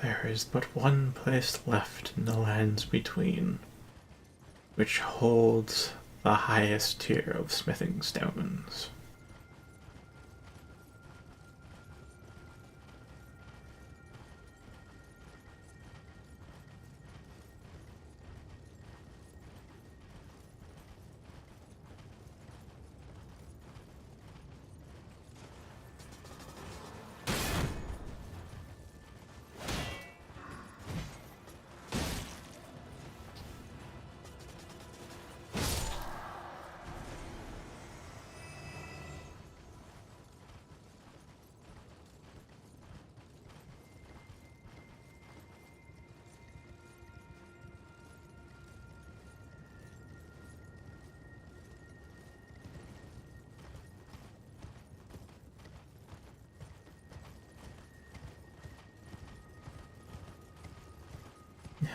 There is but one place left in the lands between, which holds the highest tier of smithing stones.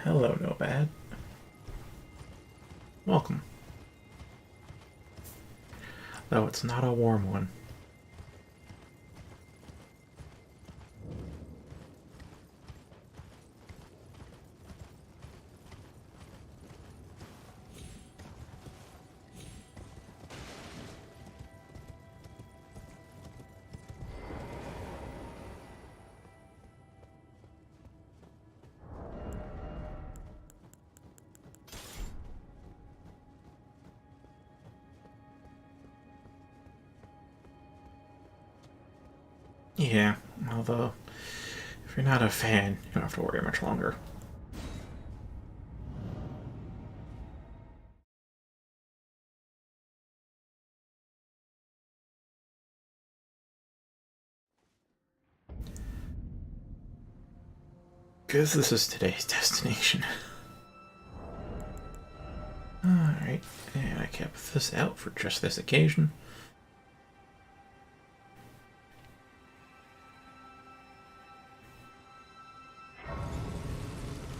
Hello, Nobad. Welcome. Though it's not a warm one. Yeah, although, if you're not a fan, you don't have to worry much longer. Because this is today's destination. Alright, and I kept this out for just this occasion.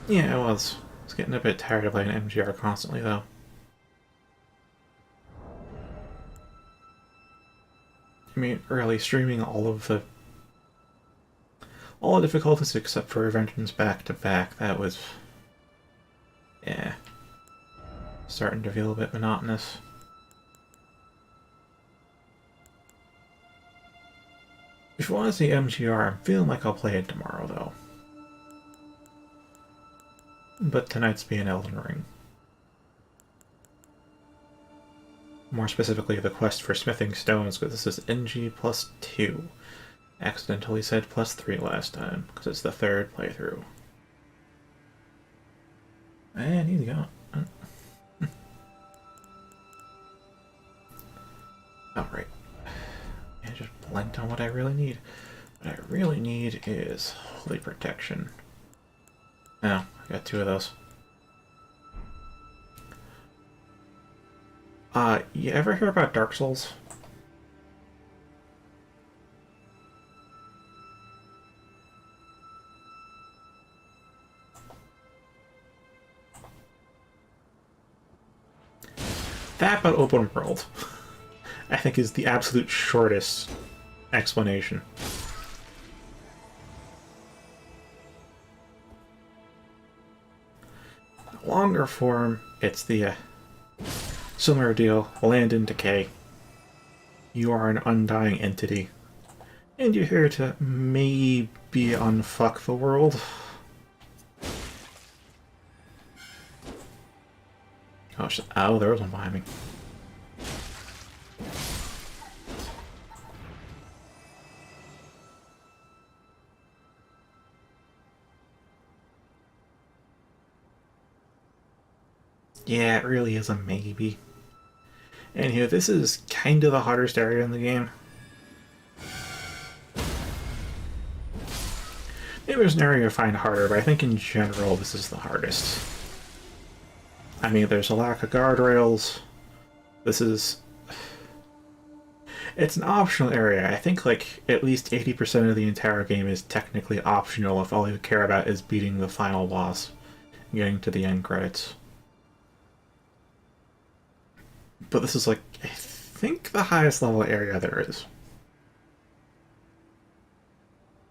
Yeah, I was. I was getting a bit tired of playing MGR constantly, though. I mean, really, streaming all the difficulties except for Revengeance back to back, that was... yeah. Starting to feel a bit monotonous. If you want to see MGR, I'm feeling like I'll play it tomorrow, though. But tonight's being Elden Ring. More specifically, the quest for smithing stones, because this is NG plus 2. Accidentally said plus 3 last time, because it's the third playthrough. I need to go. Alright. I just blanked on what I really need. What I really need is holy protection. Oh, I got 2 of those. You ever hear about Dark Souls? That but open world, I think, is the absolute shortest explanation. Longer form, it's the similar deal, land in decay. You are an undying entity, and you're here to maybe unfuck the world. Oh, there was one behind me. Yeah, it really is a maybe. And here, this is kind of the hardest area in the game. Maybe there's an area I find harder, but I think in general this is the hardest. I mean, there's a lack of guardrails. This is... it's an optional area. I think like at least 80% of the entire game is technically optional if all you care about is beating the final boss and getting to the end credits. But this is like, I think, the highest level area there is.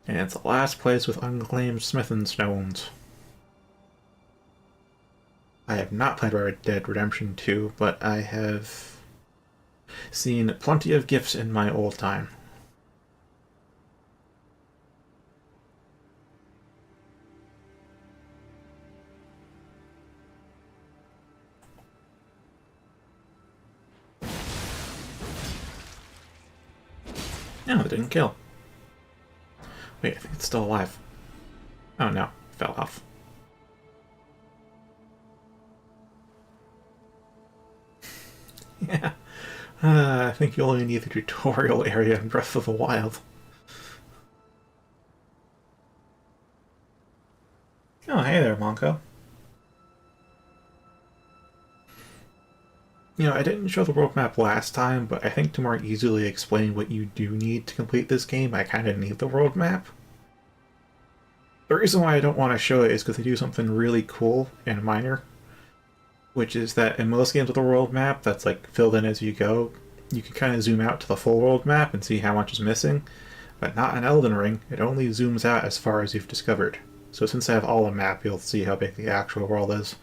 And it's the last place with unclaimed smithing stones. I have not played Red Dead Redemption 2, but I have seen plenty of gifts in my old time. No, it didn't kill. Wait, I think it's still alive. Oh no, it fell off. Yeah. I think you only need the tutorial area in Breath of the Wild. Oh, hey there, Monko. You know, I didn't show the world map last time, but I think to more easily explain what you do need to complete this game, I kind of need the world map. The reason why I don't want to show it is because they do something really cool and minor, which is that in most games with a world map that's like filled in as you go, you can kind of zoom out to the full world map and see how much is missing, but not in Elden Ring. It only zooms out as far as you've discovered. So since I have all the map, you'll see how big the actual world is.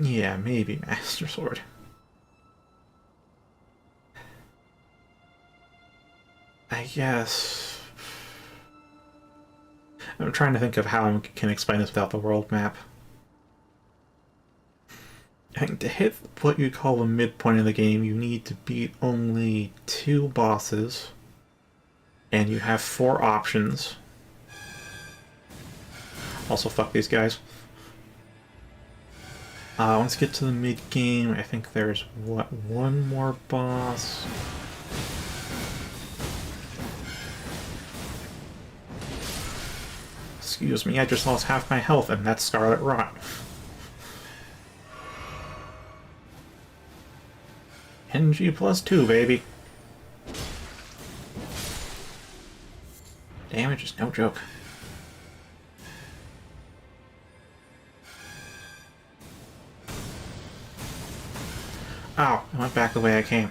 Yeah, maybe Master Sword. I guess... I'm trying to think of how I can explain this without the world map. I think to hit what you call the midpoint of the game, you need to beat only 2 bosses, and you have 4 options. Also, fuck these guys. Once you get to the mid-game, I think there's, what, 1 more boss? Excuse me, I just lost half my health, and that's Scarlet Rot. NG plus 2, baby. Damage is no joke. Ow, I went back the way I came.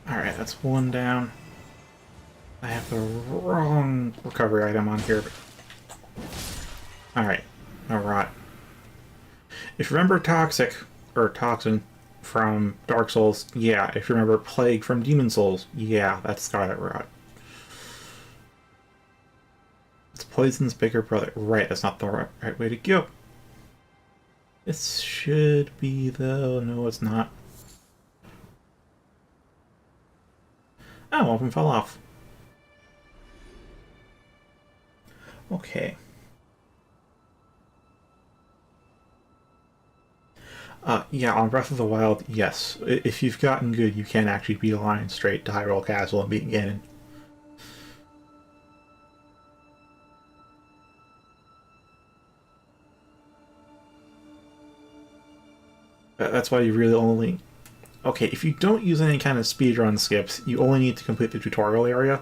Alright, that's 1 down. I have the wrong recovery item on here. Alright, no rot. If you remember Toxic, or Toxin, from Dark Souls, yeah. If you remember Plague from Demon Souls, yeah, that's Scarlet Rot. It's Poison's bigger brother. Right, that's not the right way to go. This should be, though. No, it's not. Oh, one of them fell off. Okay. Yeah, on Breath of the Wild, yes. If you've gotten good, you can actually beat a line straight to Hyrule Castle and beat Ganon. That's why you really only... Okay, if you don't use any kind of speedrun skips, you only need to complete the tutorial area.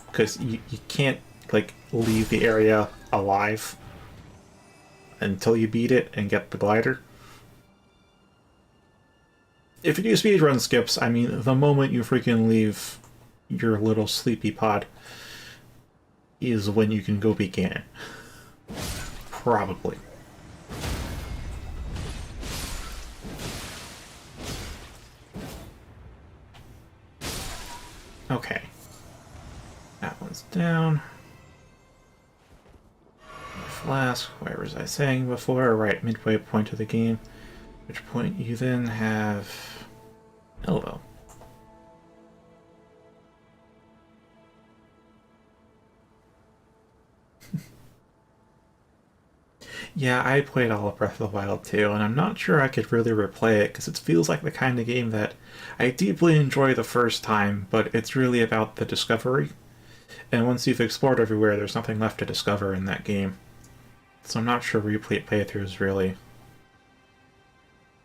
Because you can't, like, leave the area alive until you beat it and get the glider. If you do speedrun skips, I mean, the moment you freaking leave your little sleepy pod is when you can go beat Ganon. Probably. Okay. That one's down. Flask, where was I saying before? Right, midway point of the game. Which point you then have elbow. Yeah, I played all of Breath of the Wild too, and I'm not sure I could really replay it because it feels like the kind of game that I deeply enjoy the first time, but it's really about the discovery. And once you've explored everywhere, there's nothing left to discover in that game. So I'm not sure replay playthroughs really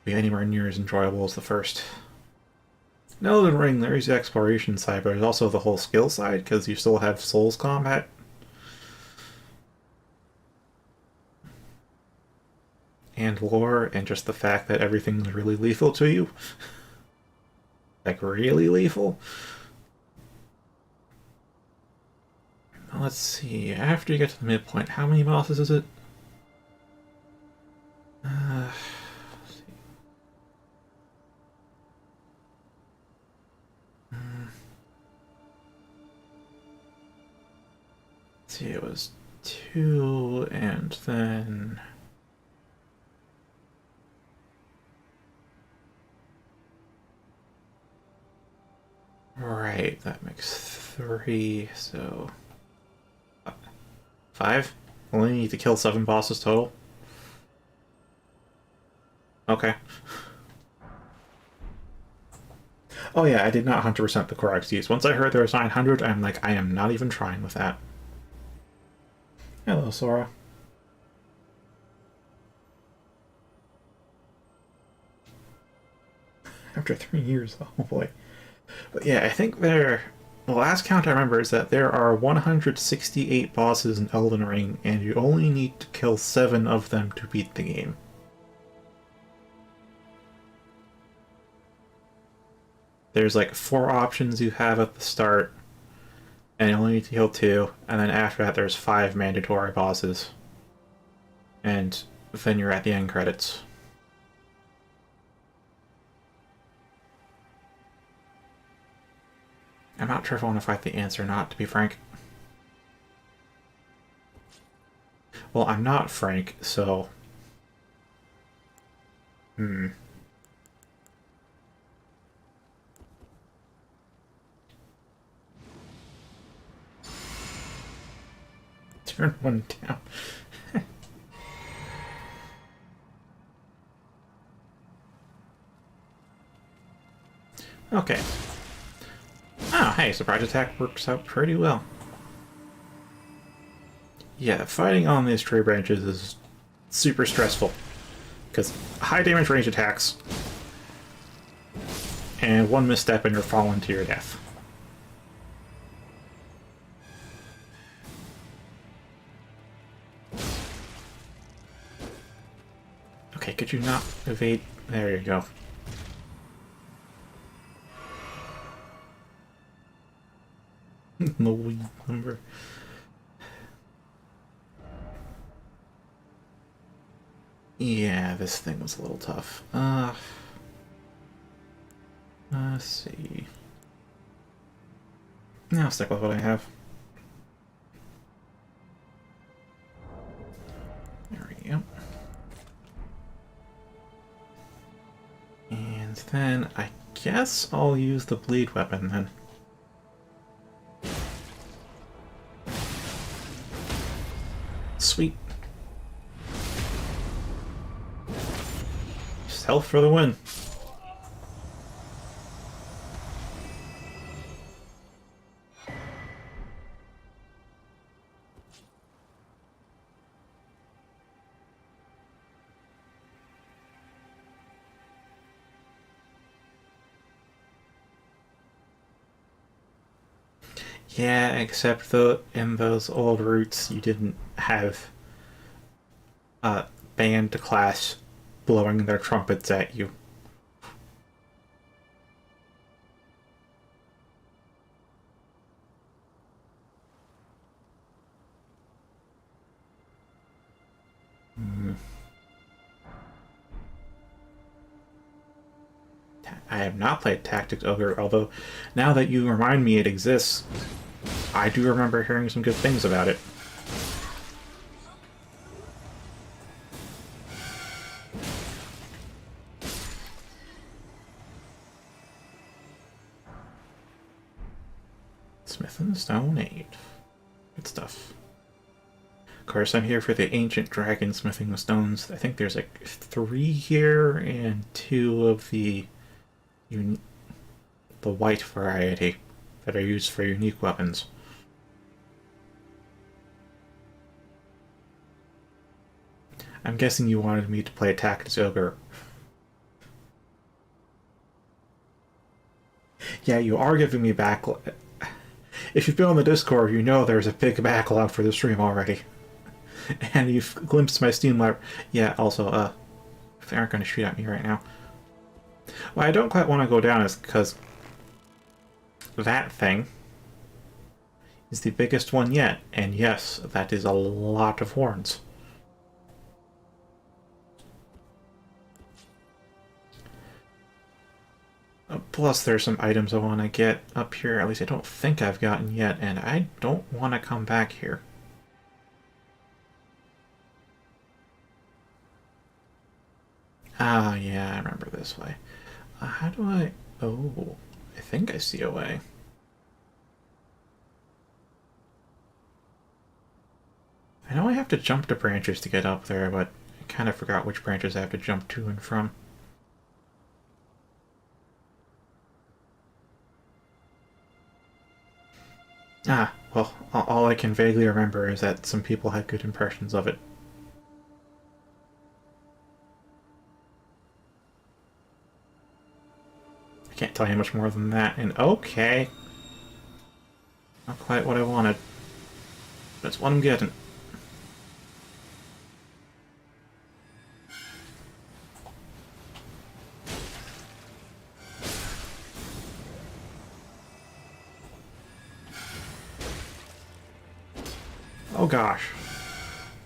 be anywhere near as enjoyable as the first. In Elden Ring, there's the exploration side, but there's also the whole skill side, because you still have Souls combat. And lore, and just the fact that everything's really lethal to you. Like, really lethal. Let's see, after you get to the midpoint, how many bosses is it? Let's see. Let's see, it was 2, and then... Right, that makes 3, so... 5? Only need to kill 7 bosses total? Okay. Oh yeah, I did not 100% the core XDs. Once I heard there was 900, I'm like, I am not even trying with that. Hello, Sora. After 3 years, oh boy. But yeah, I think the last count I remember is that there are 168 bosses in Elden Ring, and you only need to kill 7 of them to beat the game. There's like 4 options you have at the start, and you only need to kill 2, and then after that there's 5 mandatory bosses. And then you're at the end credits. I'm not sure if I want to fight the ants or not, to be frank. Well, I'm not Frank, so... Turn 1 down. Okay. Oh, hey, surprise attack works out pretty well. Yeah, fighting on these tree branches is super stressful. Because high damage range attacks, and one misstep and you're falling to your death. Okay, could you not evade? There you go. The lead number. Yeah, this thing was a little tough. Let's see. I'll stick with what I have. There we go. And then I guess I'll use the bleed weapon then. Sweet. Health for the win. Yeah, except though in those old routes you didn't have a band class blowing their trumpets at you. I have not played Tactics Ogre, although now that you remind me it exists, I do remember hearing some good things about it. Smith and Stone 8. Good stuff. Of course, I'm here for the Ancient Dragon Smithing the Stones. I think there's like 3 here and 2 of the white variety that are used for unique weapons. I'm guessing you wanted me to play Tactics Ogre. Yeah, you are giving me back. If you've been on the Discord, you know there's a big backlog for the stream already. And you've glimpsed my Steam library. Yeah, also, if they aren't going to shoot at me right now. Why I don't quite want to go down is because that thing is the biggest one yet. And yes, that is a lot of horns. Plus, there's some items I want to get up here. At least I don't think I've gotten yet. And I don't want to come back here. Ah, yeah, I remember this way. How do I... Oh, I think I see a way. I know I have to jump to branches to get up there, but I kind of forgot which branches I have to jump to and from. Ah, well, all I can vaguely remember is that some people had good impressions of it. I can't tell you much more than that, and okay. Not quite what I wanted. That's what I'm getting. Oh gosh.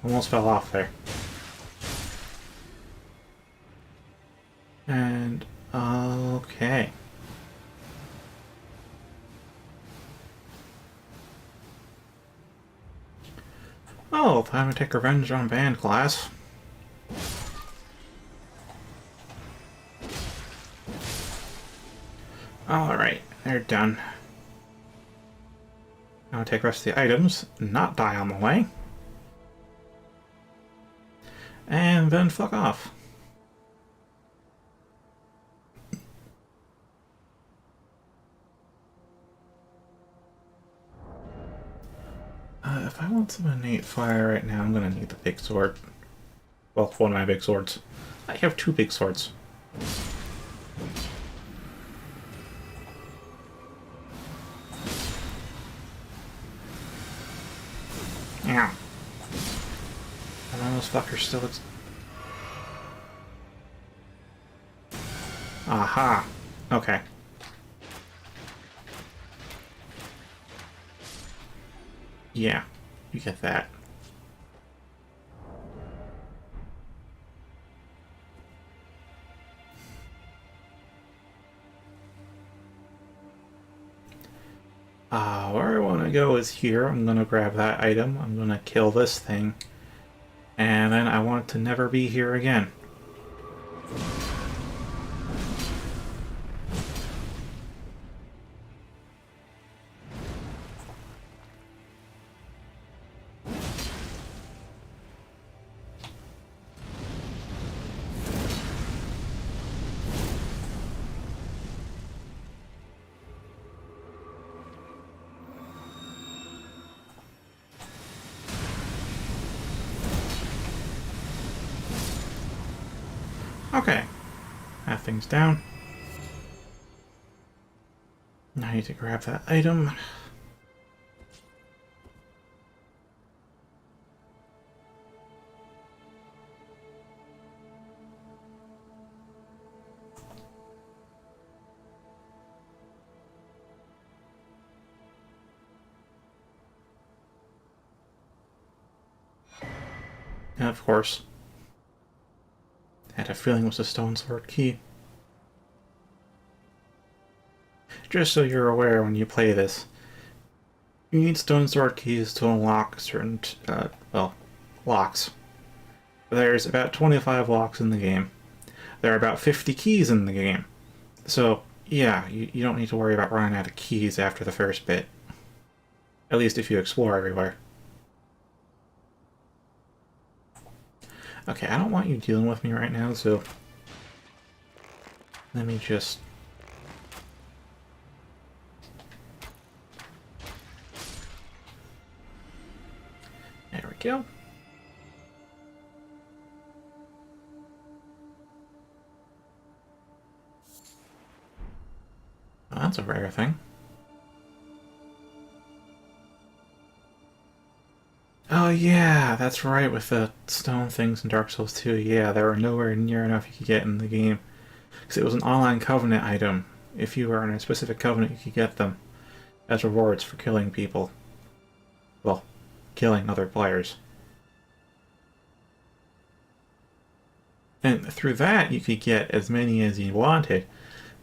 Almost fell off there. And... okay. Oh, time to take revenge on band class. Alright, they're done. Now take the rest of the items, not die on the way. And then fuck off. If I want some innate fire right now, I'm gonna need the big sword. Well, one of my big swords. I have two big swords. Yeah. And those fuckers still... Aha. Okay. Yeah, you get that. Where I want to go is here. I'm going to grab that item. I'm going to kill this thing. And then I want to never be here again. Okay. That thing's down. I need to grab that item. And of course, I had a feeling it was a stone sword key. Just so you're aware when you play this, you need stone sword keys to unlock certain, well, locks. There's about 25 locks in the game. There are about 50 keys in the game. So, yeah, you don't need to worry about running out of keys after the first bit. At least if you explore everywhere. Okay, I don't want you dealing with me right now, so... let me just... there we go. Oh, that's a rare thing. Oh yeah, that's right, with the stone things in Dark Souls 2. Yeah, there were nowhere near enough you could get in the game. Because it was an online covenant item. If you were in a specific covenant, you could get them as rewards for killing people. Well, killing other players. And through that, you could get as many as you wanted.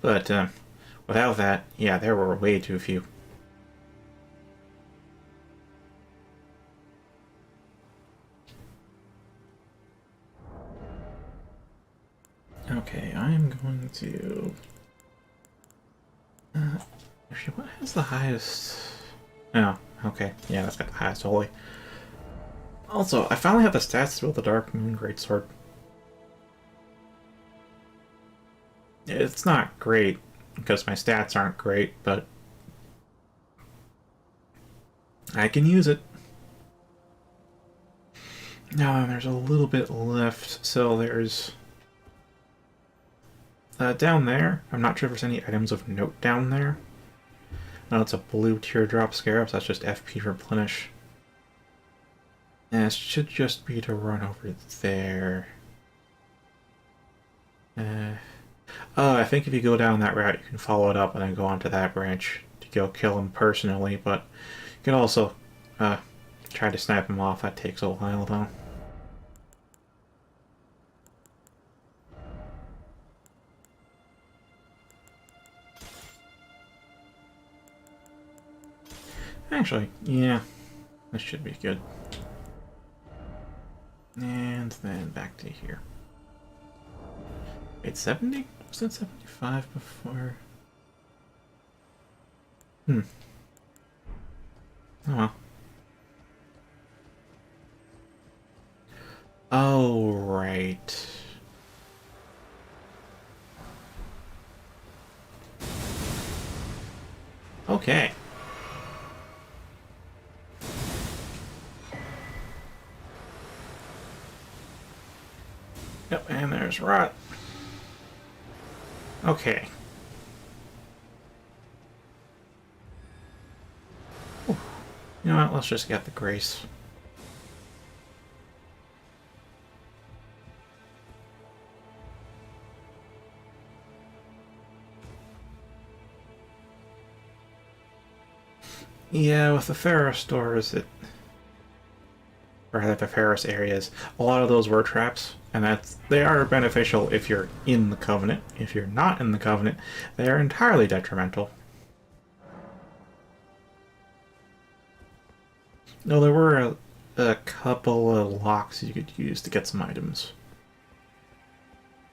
But without that, yeah, there were way too few. Okay, I'm going to... actually, what has the highest... Oh, okay. Yeah, that's got the highest holy. Also, I finally have the stats to build the Dark Moon Greatsword. It's not great, because my stats aren't great, but... I can use it. Now, there's a little bit left, so there's... down there, I'm not sure if there's any items of note down there. No, it's a blue teardrop scarab, so that's just FP replenish. And it should just be to run over there. Oh, I think if you go down that route, you can follow it up and then go onto that branch to go kill him personally, but you can also try to snipe him off. That takes a while, though. Actually, yeah, this should be good. And then back to here. Wait, 70? Was that 75 before? Oh well. Oh, right. Okay. Yep, and there's Rot. Okay. Ooh. You know what, let's just get the Grace. Yeah, with the Ferris stores, or rather the Ferris areas, a lot of those were traps, and they are beneficial if you're in the Covenant. If you're not in the Covenant, they are entirely detrimental. No, there were a couple of locks you could use to get some items.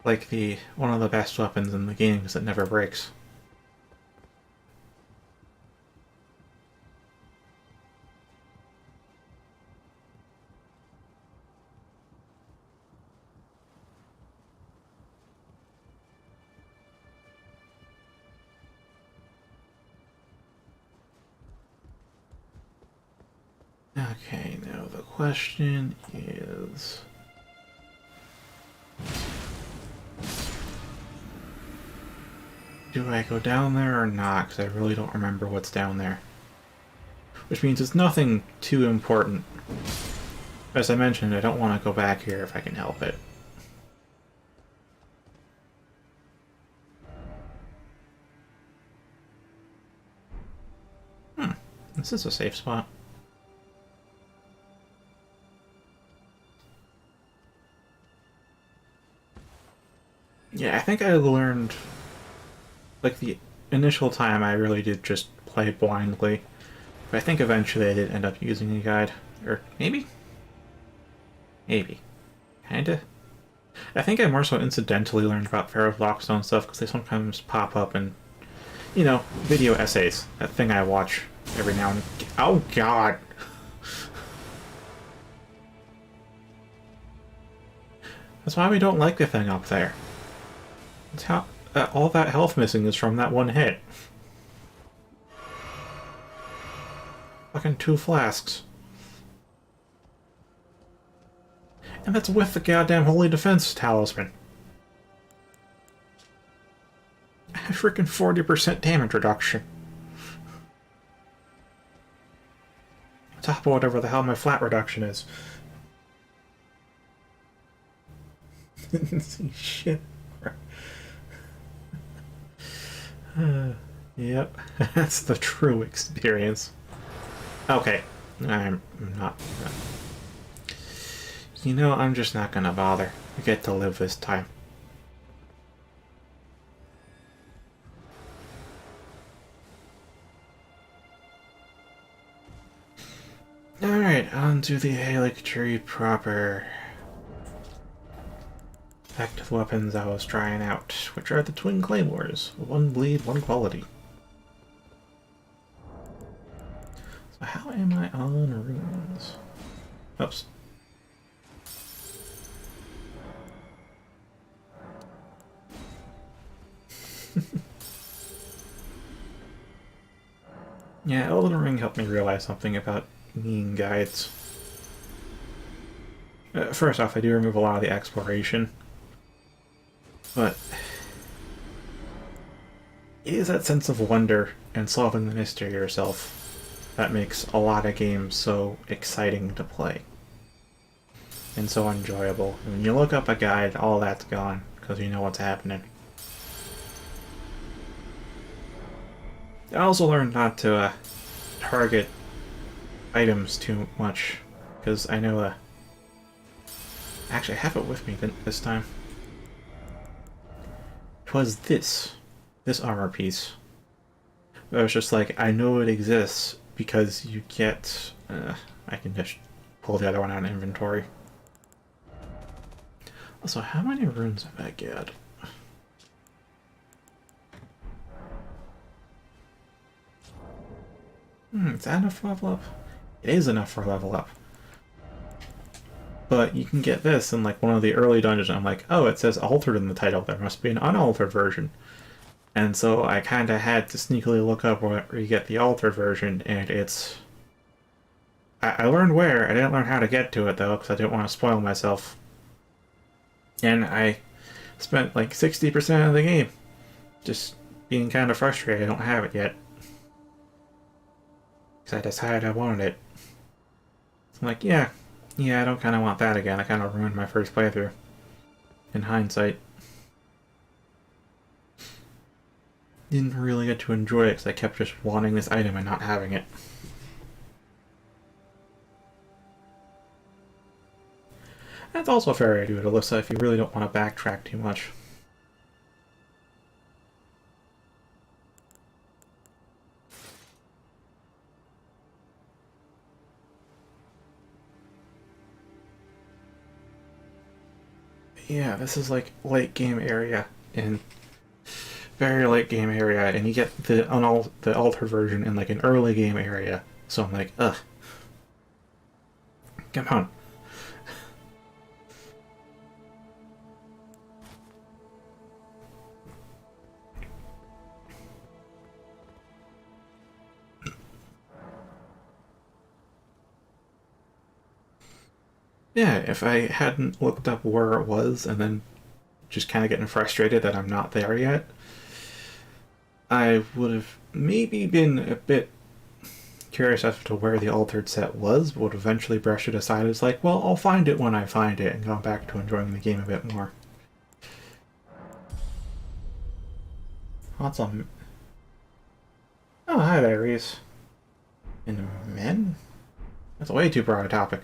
Like one of the best weapons in the game because it never breaks. Okay, now the question is... do I go down there or not? Because I really don't remember what's down there. Which means it's nothing too important. As I mentioned, I don't want to go back here if I can help it. This is a safe spot. Yeah, I think I learned... like, the initial time I really did just play blindly. But I think eventually I did end up using a guide. Or maybe? Maybe. Kinda? I think I more so incidentally learned about Pharaoh's Lockstone stuff because they sometimes pop up in, you know, video essays. That thing I watch every now and again. Oh, God! That's why we don't like the thing up there. It's how all that health missing is from that one hit. Fucking 2 flasks. And that's with the goddamn Holy Defense Talisman. freaking 40% damage reduction. On top of whatever the hell my flat reduction is. Shit. Yep, that's the true experience. Okay, I'm not. You know, I'm just not gonna bother. I get to live this time. Alright, on to the Halic tree proper. Back to the weapons I was trying out, which are the twin claymores. One bleed, one quality. So how am I on runes? Oops. Yeah, Elden Ring helped me realize something about needing guides. First off, I do remove a lot of the exploration. But it is that sense of wonder and solving the mystery yourself that makes a lot of games so exciting to play. And so enjoyable. When you look up a guide, all that's gone, because you know what's happening. I also learned not to target items too much, because I know... Actually, I have it with me this time. Was this armor piece. I was just like, I know it exists because you get... I can just pull the other one out of inventory. Also, how many runes have I got? Is that enough for level up? It is enough for level up. But you can get this in like one of the early dungeons. I'm like, oh, it says altered in the title. There must be an unaltered version. And so I kind of had to sneakily look up where you get the altered version, and it's... I learned where. I didn't learn how to get to it, though, because I didn't want to spoil myself. And I spent like 60% of the game just being kind of frustrated I don't have it yet. Because I decided I wanted it. So I'm like, yeah, I don't kind of want that again. I kind of ruined my first playthrough. In hindsight. Didn't really get to enjoy it because I kept just wanting this item and not having it. That's also a fair idea to Alyssa if you really don't want to backtrack too much. Yeah, this is like late game area, and very late game area, and you get the altered version in like an early game area. So I'm like, ugh, come on. Yeah, if I hadn't looked up where it was and then just kind of getting frustrated that I'm not there yet, I would have maybe been a bit curious as to where the altered set was, but would eventually brush it aside as like, well, I'll find it when I find it, and go back to enjoying the game a bit more. Awesome. Oh, hi there, Reese. And men? That's way too broad a topic.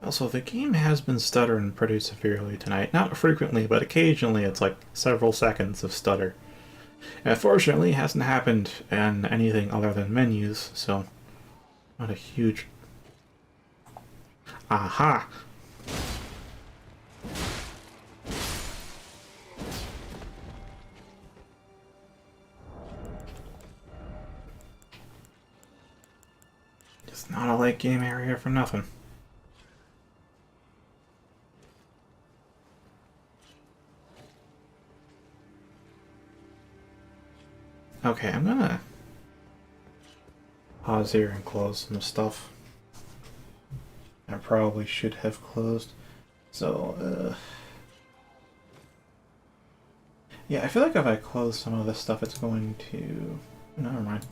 Also, the game has been stuttering pretty severely tonight. Not frequently, but occasionally it's like several seconds of stutter. Fortunately, it hasn't happened in anything other than menus, so not a huge... Aha! It's not a late game area for nothing. Okay, I'm gonna pause here and close some stuff. I probably should have closed. So, yeah, I feel like if I close some of this stuff, it's going to... Never mind.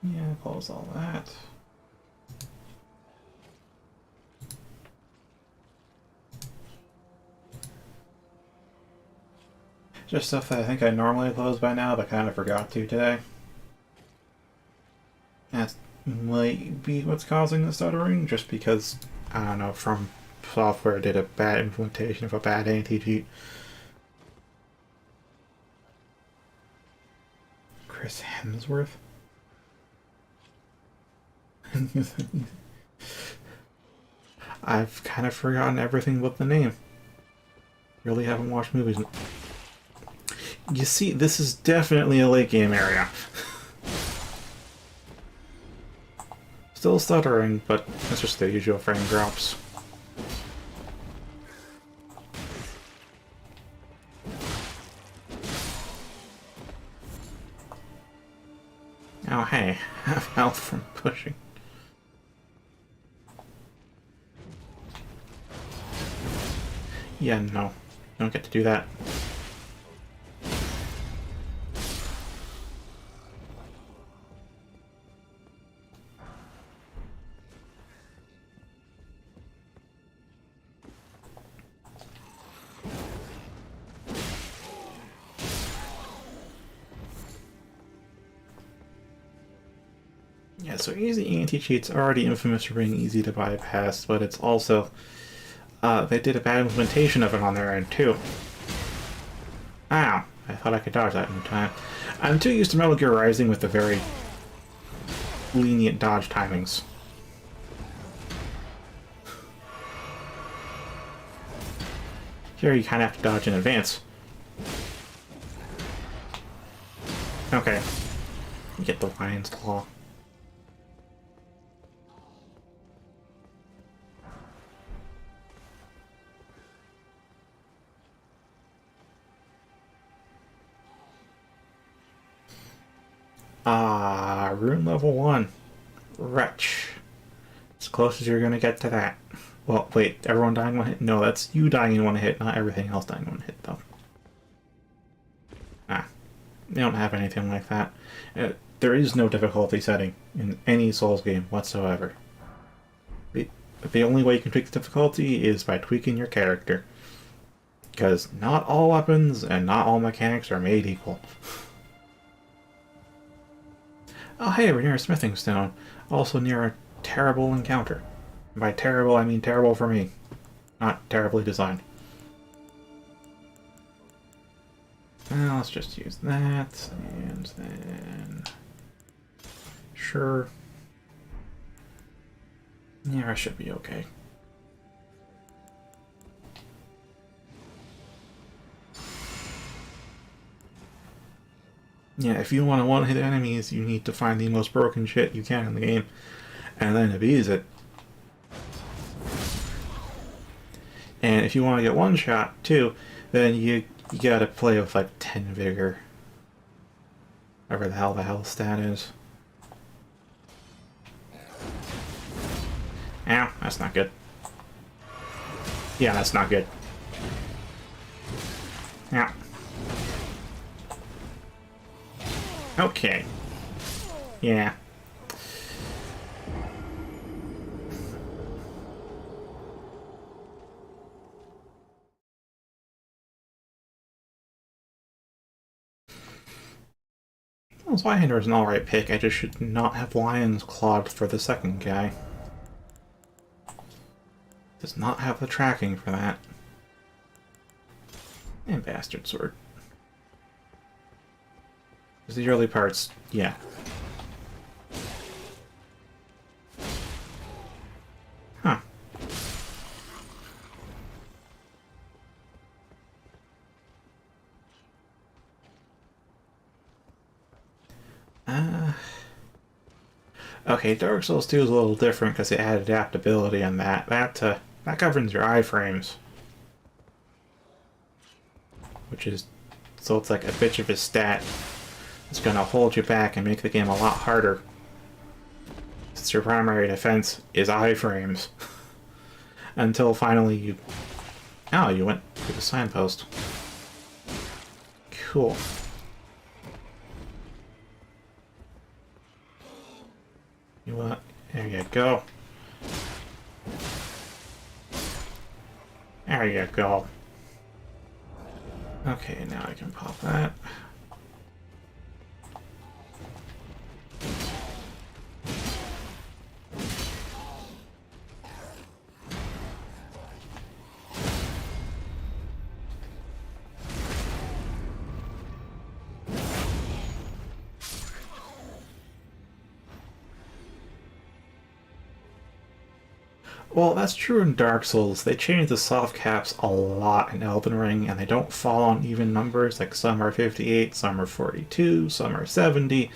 Yeah, close all that. Just stuff that I think I normally close by now, but kind of forgot to today. That might be what's causing the stuttering, just because, I don't know, From Software did a bad implementation of a bad anti-cheat. Chris Hemsworth? I've kind of forgotten everything but the name. Really haven't watched movies. You see, this is definitely a late game area. Still stuttering, but it's just the usual frame drops. Oh hey, have health from pushing. Yeah, no. You don't get to do that. Yeah, so easy anti-cheat's already infamous for being easy to bypass, but it's also... they did a bad implementation of it on their end, too. Ow! I thought I could dodge that in time. I'm too used to Metal Gear Rising with the very lenient dodge timings. Here you kind of have to dodge in advance. Okay. You get the lion's claw. Rune level 1. Wretch. As close as you're gonna get to that. Well, wait, everyone dying one hit? No, that's you dying in one hit, not everything else dying in one hit, though. They don't have anything like that. There is no difficulty setting in any Souls game whatsoever. The only way you can tweak the difficulty is by tweaking your character. Because not all weapons and not all mechanics are made equal. Oh hey, we're near a smithing stone. Also near a terrible encounter. By terrible, I mean terrible for me. Not terribly designed. Well, let's just use that, and then... Sure. Yeah, I should be okay. Yeah, if you want to one-hit enemies, you need to find the most broken shit you can in the game, and then abuse it. And if you want to get one shot, too, then you gotta play with, like, 10 vigor. Whatever the hell stat is. Ow, that's not good. Yeah, that's not good. Ow. Okay. Yeah. Well, Zweihander is an alright pick, I just should not have Lion's Clawed for the second guy. Does not have the tracking for that. And Bastard Sword. Because the early parts, yeah. Huh. Okay, Dark Souls 2 is a little different because it had adaptability on that. That that governs your iframes. Which is, so it's like a bitch of a stat. It's gonna hold you back and make the game a lot harder. Since your primary defense is iframes. Until finally you... Oh, you went through the signpost. Cool. You want... There you go. There you go. Okay, now I can pop that. Well, that's true in Dark Souls. They change the soft caps a lot in Elden Ring, and they don't fall on even numbers. Like some are 58, some are 42, some are 70.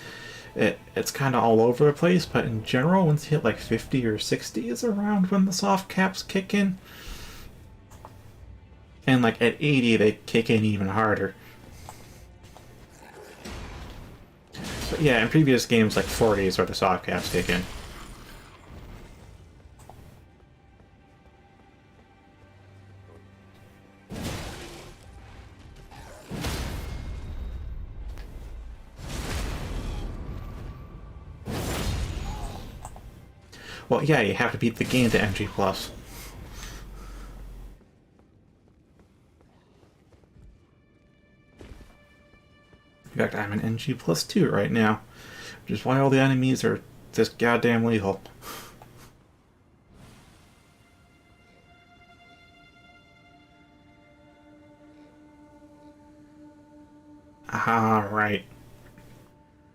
It's kind of all over the place, but in general, once you hit like 50 or 60 is around when the soft caps kick in. And like at 80, they kick in even harder. But yeah, in previous games, like 40 is where the soft caps kick in. Well, yeah, you have to beat the game to MG+. In fact, I'm an NG+2 right now, which is why all the enemies are just goddamn lethal. Ah, right.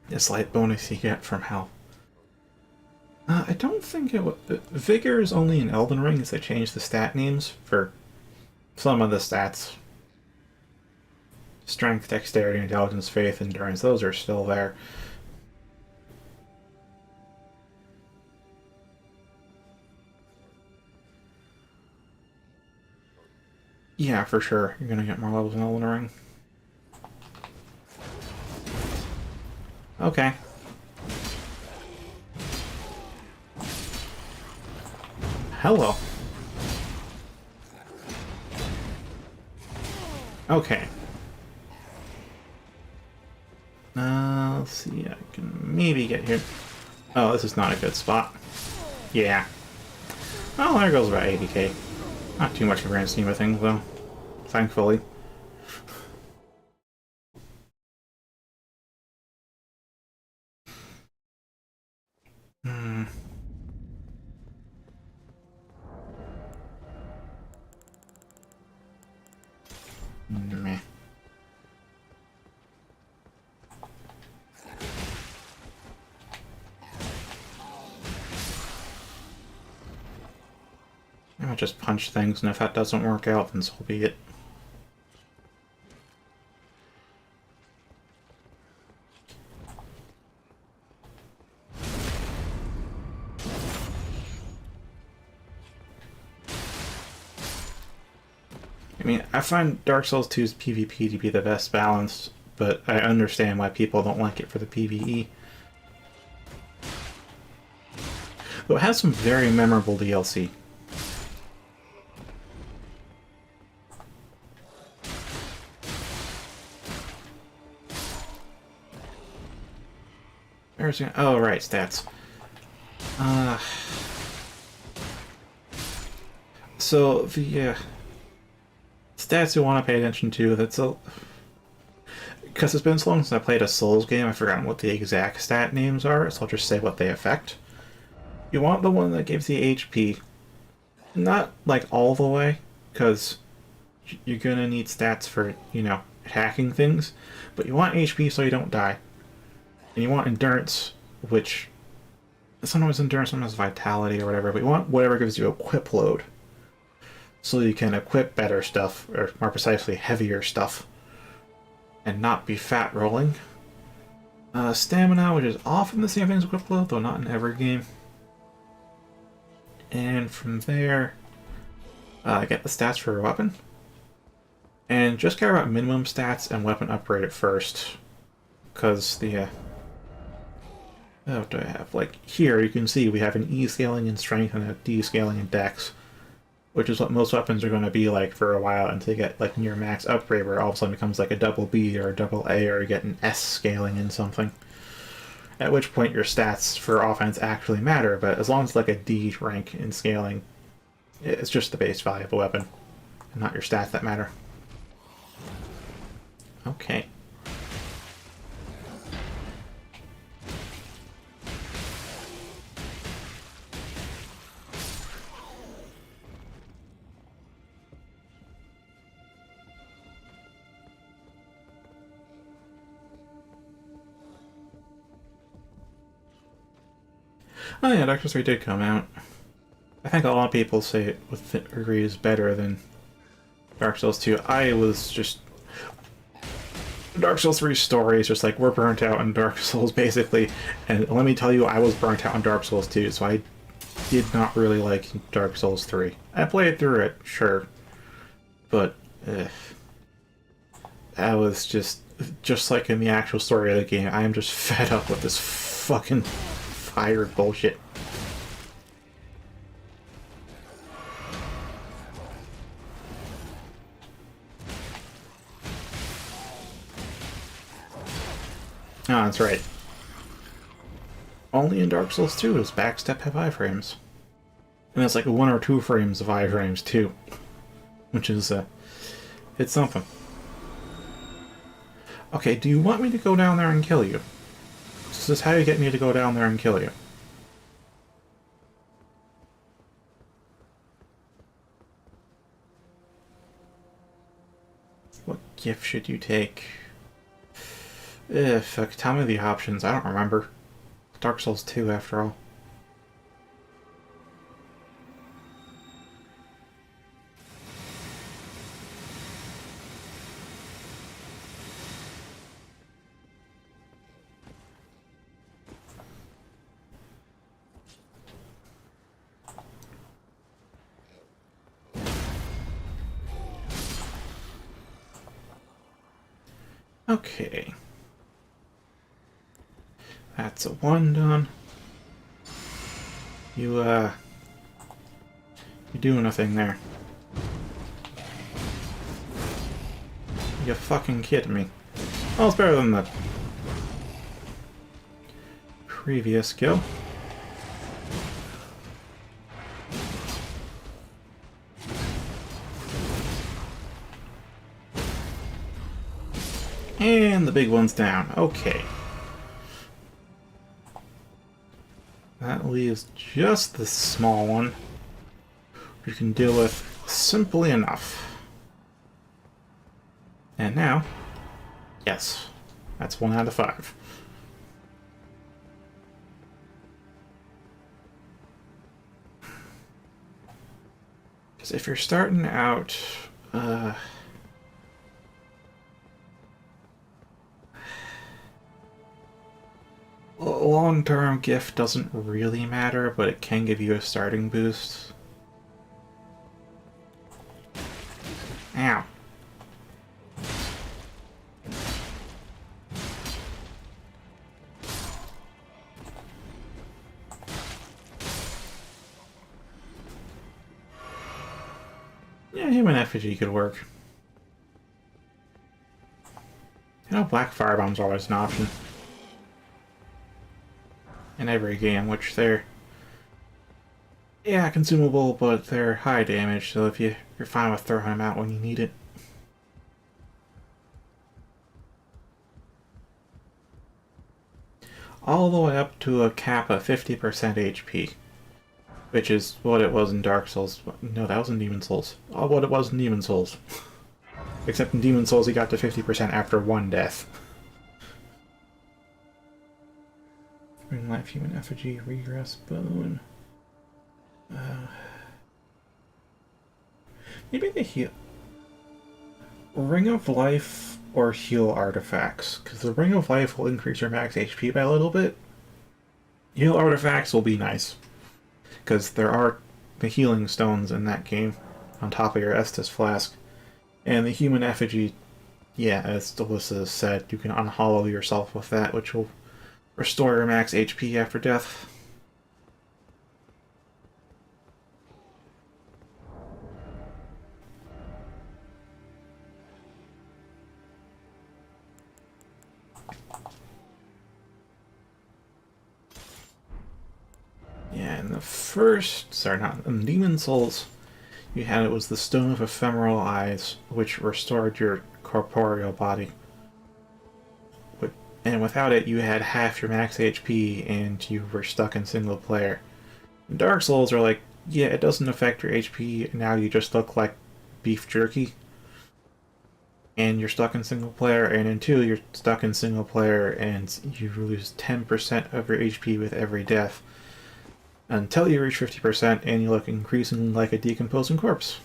The slight bonus you get from health. I don't think it was... Vigor is only in Elden Ring, as they changed the stat names for some of the stats. Strength, Dexterity, Intelligence, Faith, Endurance, those are still there. Yeah, for sure. You're gonna get more levels in Elden Ring. Okay. Hello. Okay. Let's see, I can maybe get here. Oh, this is not a good spot. Yeah. Oh, there goes about 80k. Not too much of a grand scheme of things, though. Thankfully. Hmm. Meh. I'll just punch things, and if that doesn't work out, then so be it. I mean, I find Dark Souls 2's PvP to be the best balanced, but I understand why people don't like it for the PvE. Though it has some very memorable DLC. Oh, right, stats. So the stats you want to pay attention to, because it's been so long since I played a Souls game, I've forgotten what the exact stat names are, so I'll just say what they affect. You want the one that gives you HP. Not, like, all the way, because you're gonna need stats for, you know, hacking things, but you want HP so you don't die. And you want endurance, which sometimes endurance, sometimes vitality or whatever, but you want whatever gives you equip load. So you can equip better stuff, or more precisely, heavier stuff, and not be fat rolling. Stamina, which is often the same thing as equip load, though not in every game. And from there, get the stats for your weapon. And just care about minimum stats and weapon upgrade at first. Because the... what do I have? Like, here you can see we have an E scaling in strength and a D scaling in dex. Which is what most weapons are going to be like for a while until you get like near max upgrade where all of a sudden it becomes like a double B or a double A or you get an S scaling in something. At which point your stats for offense actually matter, but as long as it's like a D rank in scaling, it's just the base value of a weapon, and not your stats that matter. Okay. Oh yeah, Dark Souls 3 did come out. I think a lot of people say it agree is better than Dark Souls 2. I was just... Dark Souls 3's story is just like, we're burnt out on Dark Souls, basically. And let me tell you, I was burnt out on Dark Souls 2, so I did not really like Dark Souls 3. I played through it, sure. But, I was just like in the actual story of the game, I am just fed up with this fucking fire bullshit. Oh, that's right. Only in Dark Souls 2 does backstep have iframes. And it's like 1 or 2 frames of iframes, too. Which is, it's something. Okay, do you want me to go down there and kill you? This is how you get me to go down there and kill you. What gift should you take? Fuck, tell me the options. I don't remember. Dark Souls 2, after all. Okay. That's a 1 done. You doing a thing there. You fucking kidding me. Well, it's better than the previous kill. And the big one's down. Okay. That leaves just the small one you can deal with simply enough. And now, yes, that's 1 out of 5. Because if you're starting out, long-term gift doesn't really matter, but it can give you a starting boost. Ow. Yeah, him and effigy could work. You know, black firebombs are always an option. In every game, which they're, yeah, consumable, but they're high damage, so if you're fine with throwing them out when you need it. All the way up to a cap of 50% HP, which is what it was in Dark Souls. No, that was in Demon Souls. Oh, what it was in Demon Souls. Except in Demon Souls, he got to 50% after 1 death. Ring life, human effigy, regress, bone. Maybe the heal. Ring of Life or heal artifacts, because the Ring of Life will increase your max HP by a little bit. Heal artifacts will be nice, because there are the healing stones in that game, on top of your Estus flask. And the human effigy, yeah, as Delissa said, you can unhollow yourself with that, which will restore your max HP after death. Yeah, in the first, sorry, not in Demon Souls, you had it was the Stone of Ephemeral Eyes, which restored your corporeal body. And without it, you had half your max HP, and you were stuck in single player. Dark Souls are like, yeah, it doesn't affect your HP, now you just look like beef jerky. And you're stuck in single player, and in 2, you're stuck in single player, and you lose 10% of your HP with every death. Until you reach 50%, and you look increasingly like a decomposing corpse.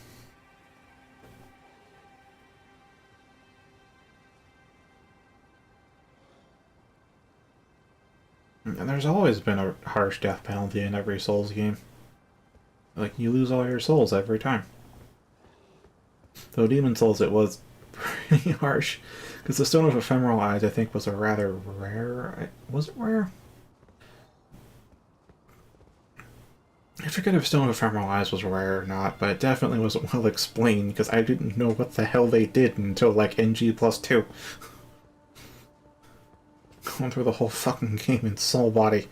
And there's always been a harsh death penalty in every Souls game. Like, you lose all your souls every time. Though Demon Souls, it was pretty harsh. Because the Stone of Ephemeral Eyes, I think, was a rather rare... Was it rare? I forget if Stone of Ephemeral Eyes was rare or not, but it definitely wasn't well explained, because I didn't know what the hell they did until, like, NG+2. Going through the whole fucking game in Soul Body.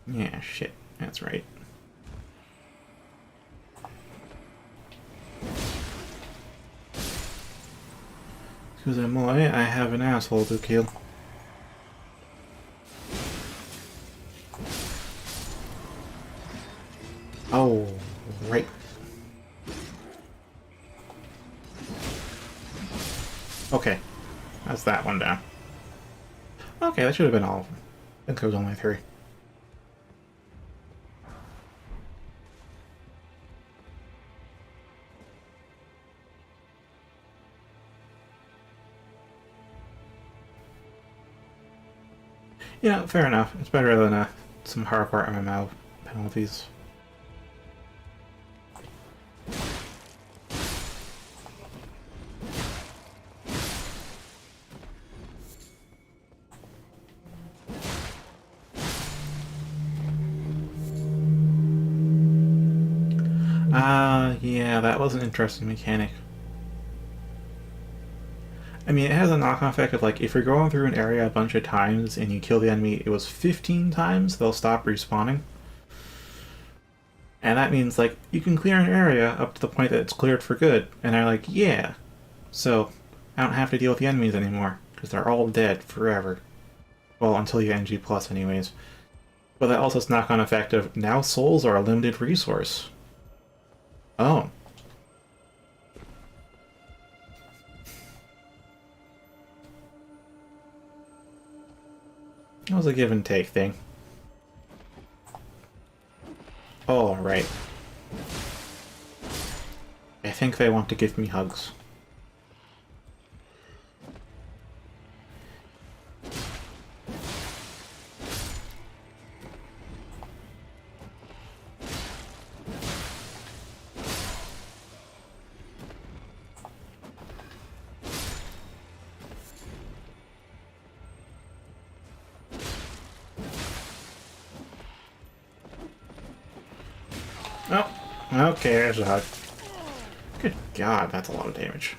Yeah, shit. That's right. Excuse-moi, I have an asshole to kill. Oh, right. Okay. That's that one down. Okay, that should have been all of them. I think there was only 3. Yeah, fair enough. It's better than some hardcore MMO penalties. Yeah, that was an interesting mechanic. I mean, it has a knock-on effect of, like, if you're going through an area a bunch of times and you kill the enemy, it was 15 times, they'll stop respawning. And that means, like, you can clear an area up to the point that it's cleared for good. And they're like, yeah. So, I don't have to deal with the enemies anymore, because they're all dead forever. Well, until you NG+, anyways. But that also has knock-on effect of, now souls are a limited resource. Oh. It was a give and take thing. Oh, right. I think they want to give me hugs. Oh, okay, there's a hug. Good God, that's a lot of damage.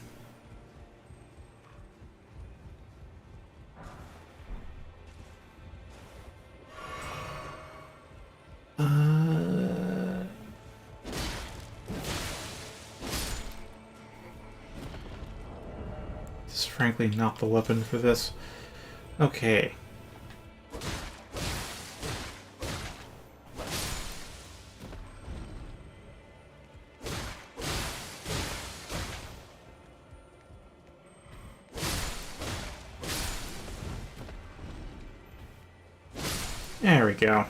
This is frankly not the weapon for this. Okay. There we go.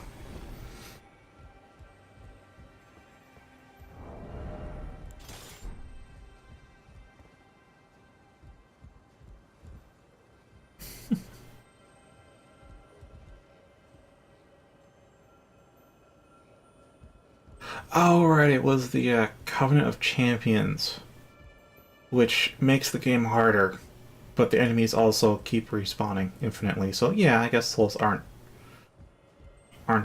Oh, right, it was the Covenant of Champions, which makes the game harder, but the enemies also keep respawning infinitely. So yeah, I guess souls aren't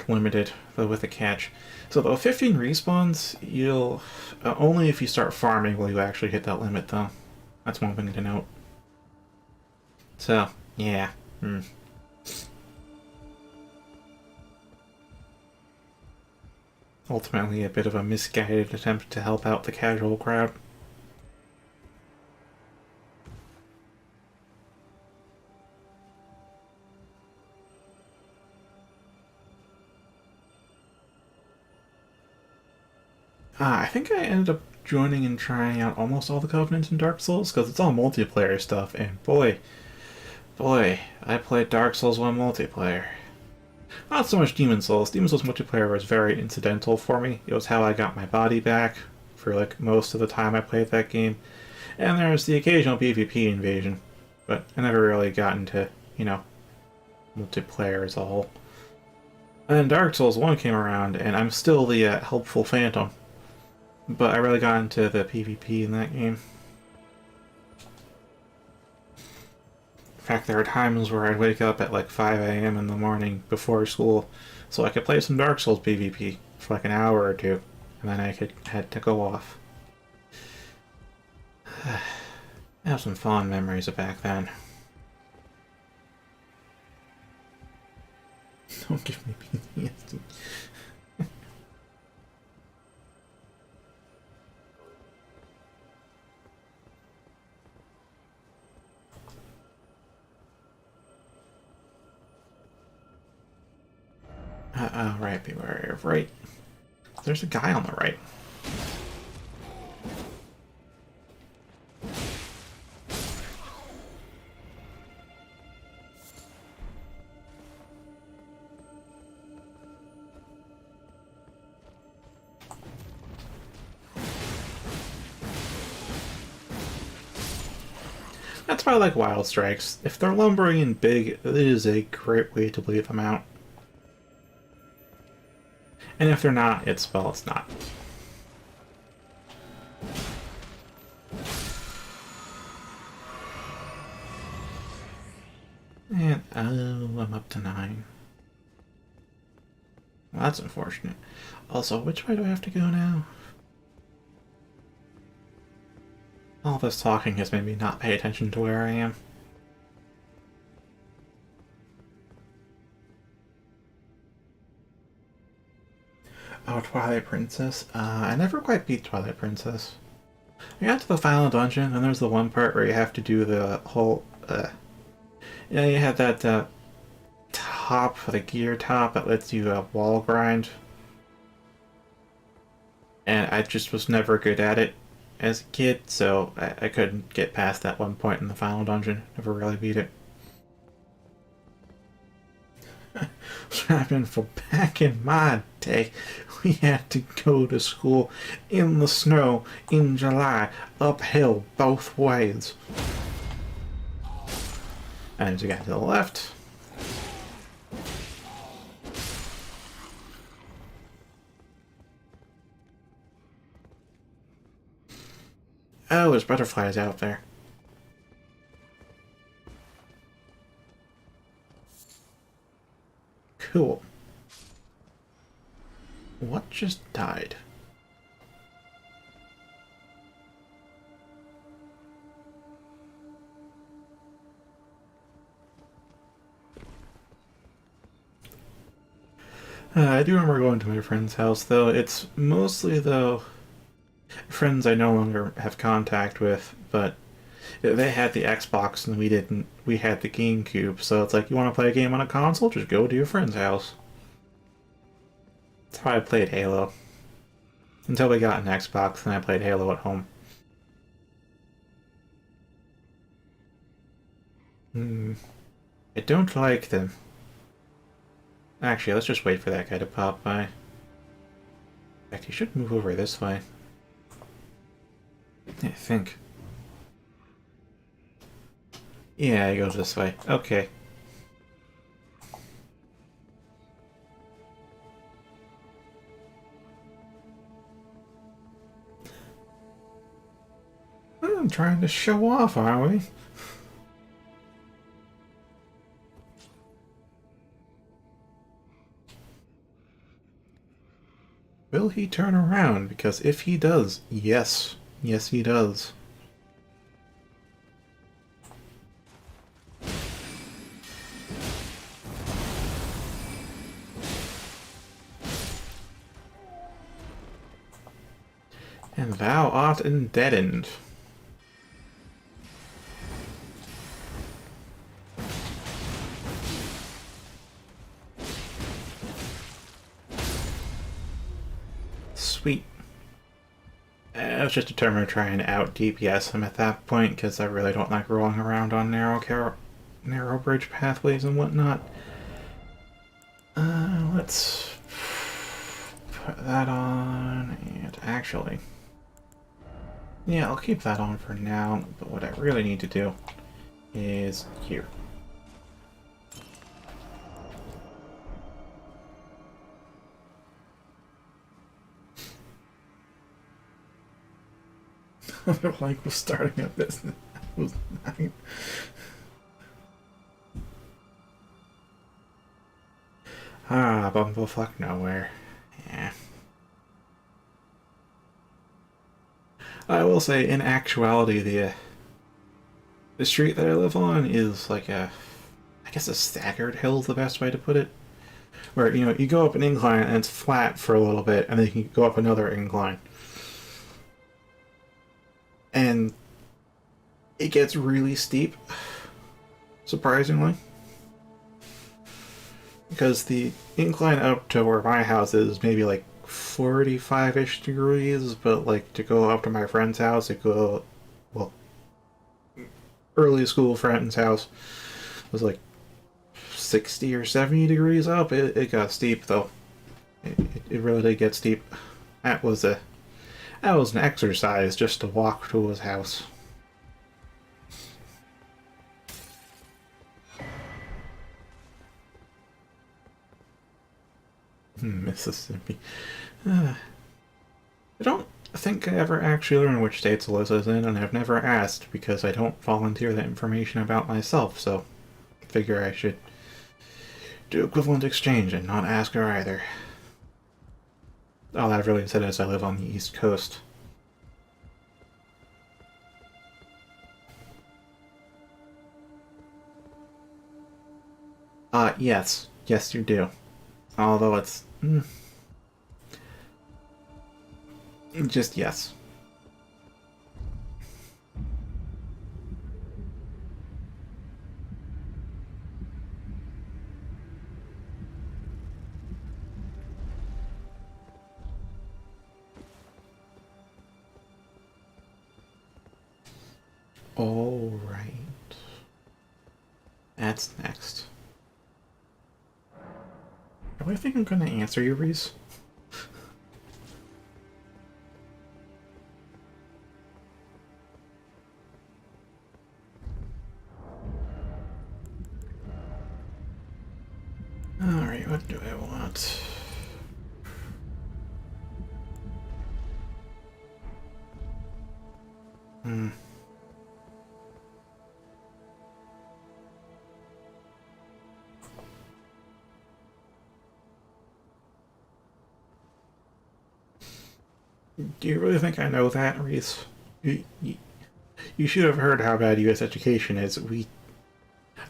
limited, though with a catch. So the 15 respawns, you'll only if you start farming will you actually hit that limit, though. That's one thing to note. So yeah. Ultimately, a bit of a misguided attempt to help out the casual crowd. I think I ended up joining and trying out almost all the Covenants in Dark Souls, because it's all multiplayer stuff, and boy, I played Dark Souls 1 multiplayer. Not so much Demon Souls. Demon Souls multiplayer was very incidental for me. It was how I got my body back for like most of the time I played that game. And there was the occasional PvP invasion, but I never really got into, multiplayer as a whole. And then Dark Souls 1 came around, and I'm still the helpful phantom. But I really got into the PvP in that game. In fact, there are times where I'd wake up at like 5 a.m. in the morning before school so I could play some Dark Souls PvP for like an hour or two, and then I had to go off. I have some fond memories of back then. Don't give me PTSD. Right, beware of right. There's a guy on the right. That's why I like Wild Strikes. If they're lumbering and big, it is a great way to bleed them out. And if they're not, it's not. And, I'm up to 9. Well, that's unfortunate. Also, which way do I have to go now? All this talking has made me not pay attention to where I am. Oh, Twilight Princess. I never quite beat Twilight Princess. I got to the final dungeon, and there's the one part where you have to do the whole, you had that, top, the gear top that lets you, wall grind. And I just was never good at it as a kid, so I couldn't get past that one point in the final dungeon. Never really beat it. Happened for back in my day, we had to go to school in the snow in July, uphill both ways. And there's a guy to the left. Oh, there's butterflies out there. Cool. What just died? I do remember going to my friend's house, though. It's mostly, though, friends I no longer have contact with, but they had the Xbox and we didn't. We had the GameCube, so it's like, you want to play a game on a console? Just go to your friend's house. That's how I played Halo. Until we got an Xbox, and I played Halo at home. I don't like them. Actually, let's just wait for that guy to pop by. In fact, he should move over this way. I think. Yeah, he goes this way. Okay. I'm trying to show off, are we? Will he turn around? Because if he does, yes. Yes, he does. And thou art deadened. Sweet. I was just determined to try and out DPS him at that point, because I really don't like rolling around on narrow bridge pathways and whatnot. Let's put that on, and actually, yeah, I'll keep that on for now, but what I really need to do is here. Like we're starting a business. Was nice. Bumblefuck nowhere. Yeah. I will say, in actuality, the street that I live on is like I guess a staggered hill is the best way to put it. Where, you know, you go up an incline and it's flat for a little bit, and then you can go up another incline. And it gets really steep, surprisingly. Because the incline up to where my house is maybe like 45-ish degrees, but like to go up to my friend's house, early school friend's house was like 60 or 70 degrees up. It got steep though. It really did get steep. That was an exercise just to walk to his house. Mississippi. I don't think I ever actually learned which states Alyssa's in, and I've never asked because I don't volunteer that information about myself, so I figure I should do equivalent exchange and not ask her either. All I've really said is I live on the East Coast. Yes. Yes, you do. Although it's... just yes. All right. That's next. Do I think I'm gonna answer you, Reese? Alright, what do I want? Do you really think I know that, Reese? You should have heard how bad U.S. education is.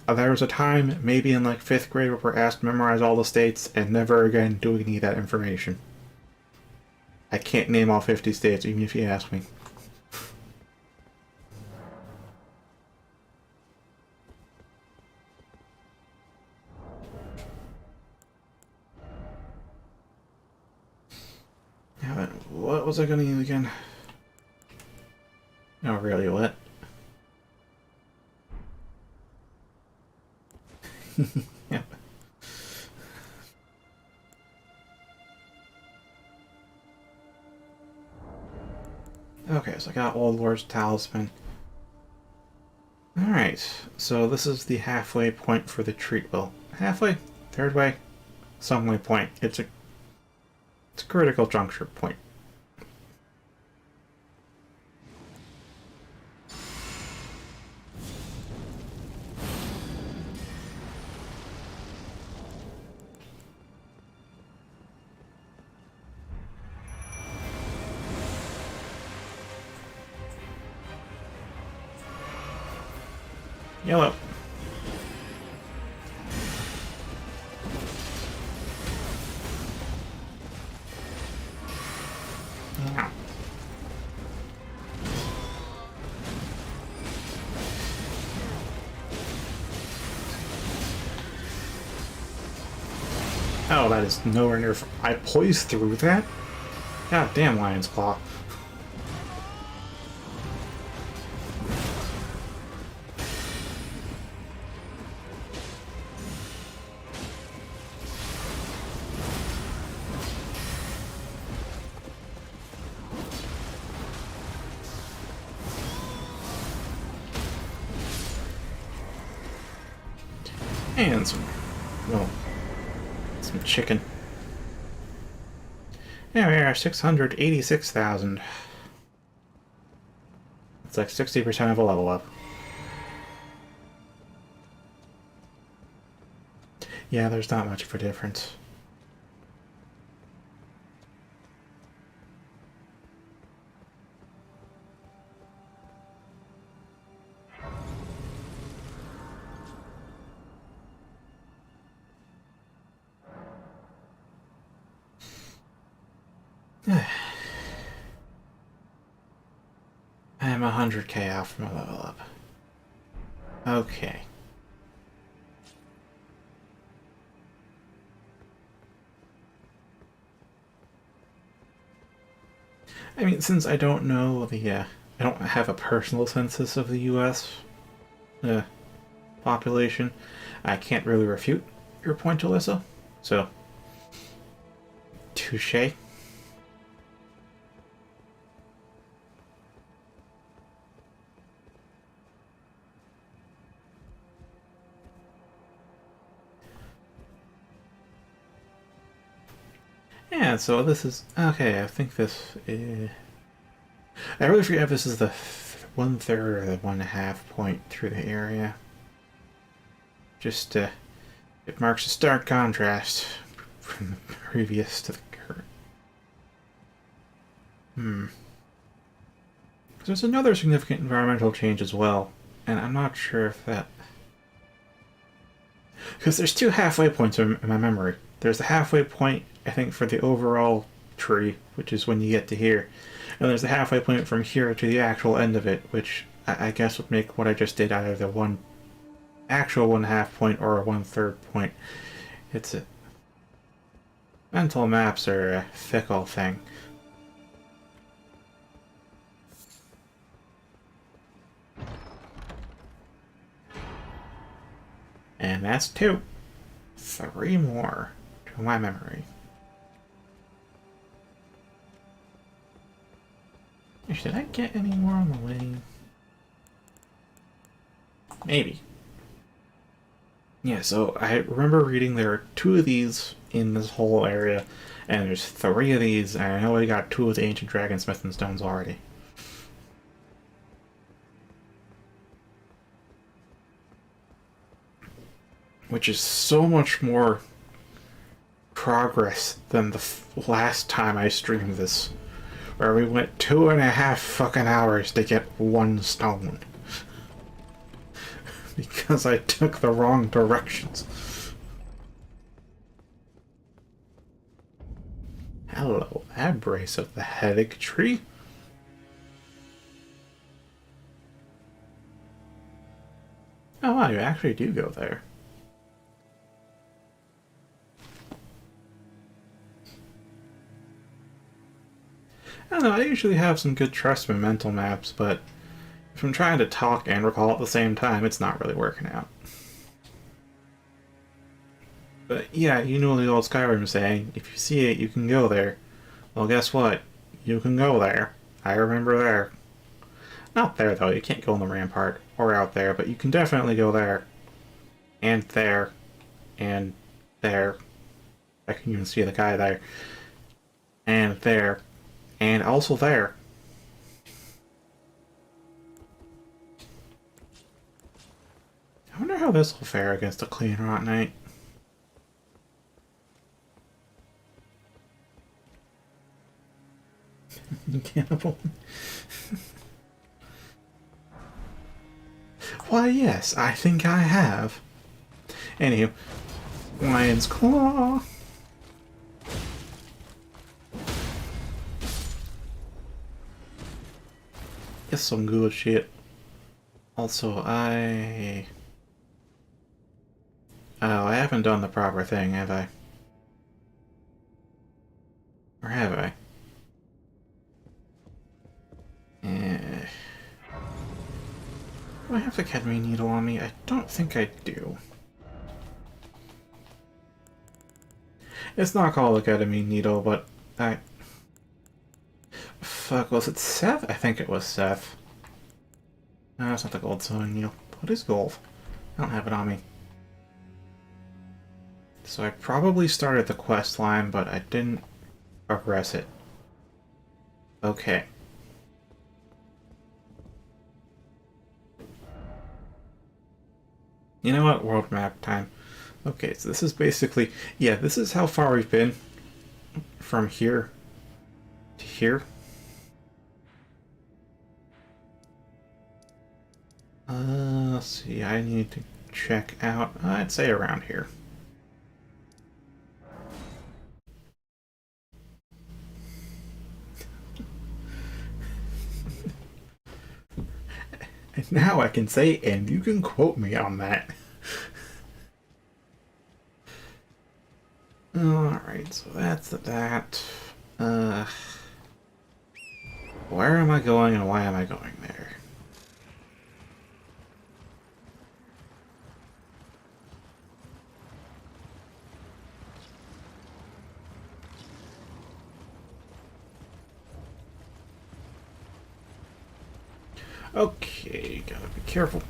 There was a time, maybe in like 5th grade, where we're asked to memorize all the states and never again do we need that information. I can't name all 50 states, even if you ask me. Now, what was I going to use again? No, really, what? Yep. Okay, so I got Old Lord's Talisman. Alright, so this is the halfway point for the treat. Well, halfway? Third way? Some way point. It's a critical juncture point. Yellow. Yeah. Oh, that is nowhere near. I poised through that? God damn, Lion's Claw. And some. Well, some chicken. There we are, 686,000. It's like 60% of a level up. Yeah, there's not much of a difference. I'm 100k off from a level up. Okay. I mean, since I don't know I don't have a personal census of the U.S. Population, I can't really refute your point, Alyssa. So, touche. Yeah, so this is... Okay, I think this... I really forget if this is the 1/3 or the 1/2 point through the area. Just, it marks a stark contrast from the previous to the current. There's another significant environmental change as well, and I'm not sure if that... Because there's two halfway points in my memory. There's the halfway point, I think, for the overall tree, which is when you get to here. And there's the halfway point from here to the actual end of it, which I guess would make what I just did either the one actual 1/2 point or a 1/3 point. It's a... Mental maps are a fickle thing. And that's 2. 3 more to my memory. Did I get any more on the way? Maybe. Yeah, so I remember reading there are 2 of these in this whole area, and there's 3 of these, and I know I got 2 of the Ancient Dragon Smithing Stones already. Which is so much more progress than the last time I streamed this, where we went 2.5 fucking hours to get 1 stone. Because I took the wrong directions. Hello, Abrace of the Headache Tree. Oh wow, you actually do go there. I don't know, I usually have some good trust in mental maps, but if I'm trying to talk and recall at the same time, it's not really working out. But yeah, you know the old Skyrim saying, if you see it, you can go there. Well, guess what? You can go there. I remember there. Not there, though. You can't go in the rampart or out there, but you can definitely go there. And there. And there. I can even see the guy there. And there. And also there. I wonder how this will fare against a clean rot night. Cannibal. Why, yes, I think I have. Anywho, Lion's Claw. It's some good shit. Also, oh, I haven't done the proper thing, have I? Or have I? Eh. Do I have the ketamine needle on me? I don't think I do. It's not called a ketamine needle, but I... Fuck, was it Seth? I think it was Seth. No, that's not the gold sewing needle. What is gold? I don't have it on me. So I probably started the quest line, but I didn't progress it. Okay. You know what? World map time. Okay, so this is basically... Yeah, this is how far we've been from here to here. Let's see, I need to check out... I'd say around here. And now I can say, and you can quote me on that. Alright, so that's that. Where am I going and why am I going there? Okay, gotta be careful.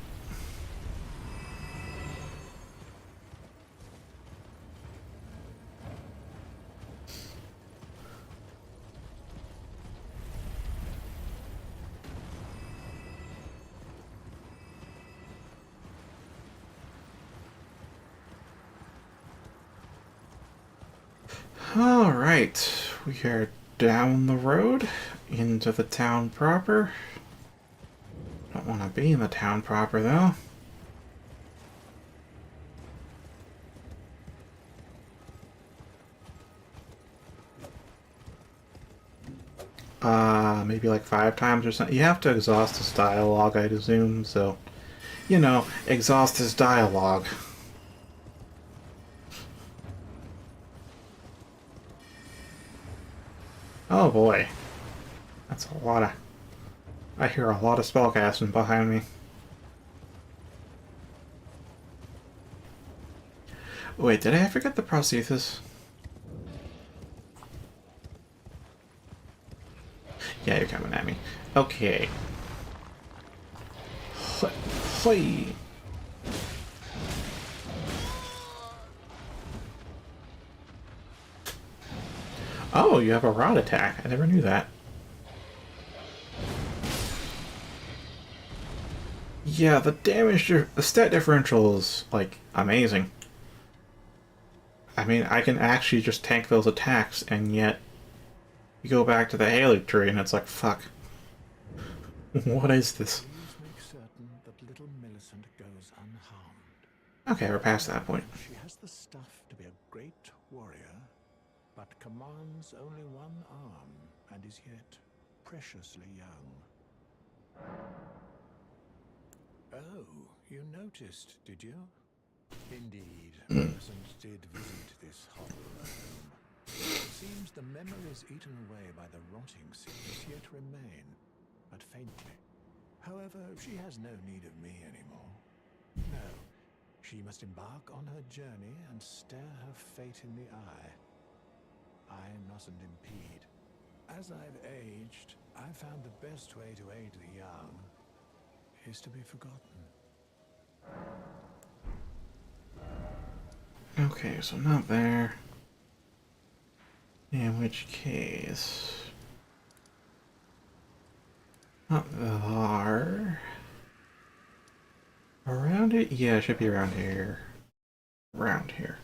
Alright, we are down the road into the town proper. Don't want to be in the town proper, though. Maybe like 5 times or something. You have to exhaust his dialogue, I'd assume, so... You know, exhaust his dialogue. Oh boy. That's a lot of... I hear a lot of spellcasting behind me. Wait, did I forget the prosthesis? Yeah, you're coming at me. Okay. Hoi. Oh, you have a rod attack. I never knew that. Yeah, the damage, the stat differential is, like, amazing. I mean, I can actually just tank those attacks, and yet you go back to the Haley tree, and it's like, fuck. What is this? Okay, we're past that point. She has the stuff to be a great warrior, but commands only one arm, and is yet preciously young. Oh, you noticed, did you? Indeed, Millicent did visit this hovel home. It seems the memories eaten away by the rotting sickness yet remain, but faintly. However, she has no need of me anymore. No, she must embark on her journey and stare her fate in the eye. I mustn't impede. As I've aged, I've found the best way to aid the young is to be forgotten. Okay, so not there. In which case... Not there. Around it? Yeah, it should be around here. Around here.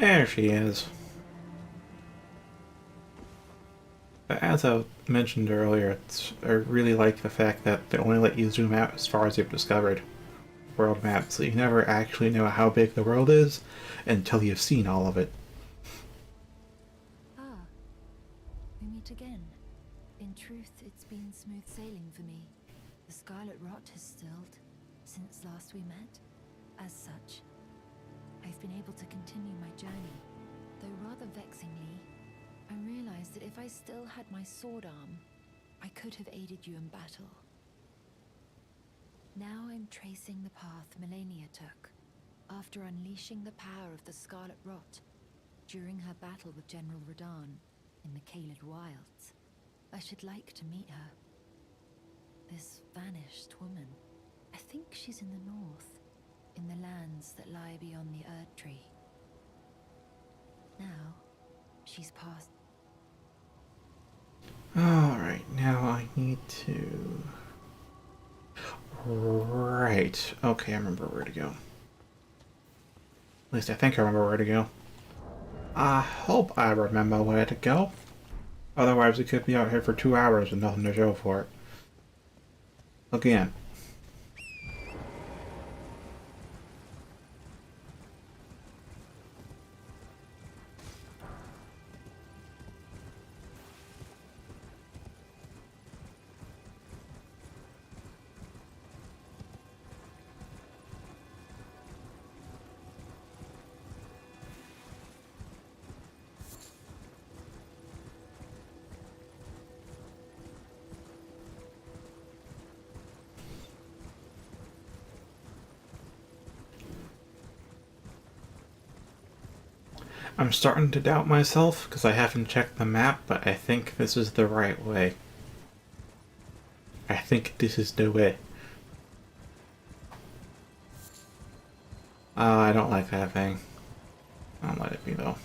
There she is. But as I mentioned earlier, I really like the fact that they only let you zoom out as far as you've discovered world map, so you never actually know how big the world is until you've seen all of it. Ah, we meet again. In truth, it's been smooth sailing for me. The Scarlet Rot has stilled since last we met. As such, I've been able to continue my journey, though rather vexingly. I realized that if I still had my sword arm, I could have aided you in battle. Now I'm tracing the path Melania took, after unleashing the power of the Scarlet Rot during her battle with General Radahn in the Caelid Wilds. I should like to meet her. This vanished woman. I think she's in the north, in the lands that lie beyond the Erd Tree. Now, she's passed. Alright, now I need to... Right. Okay, I remember where to go. At least I think I remember where to go. I hope I remember where to go. Otherwise, we could be out here for 2 hours with nothing to show for it. Again. I'm starting to doubt myself because I haven't checked the map, but I think this is the right way. I think this is the way. I don't like that thing. I'll let it be though.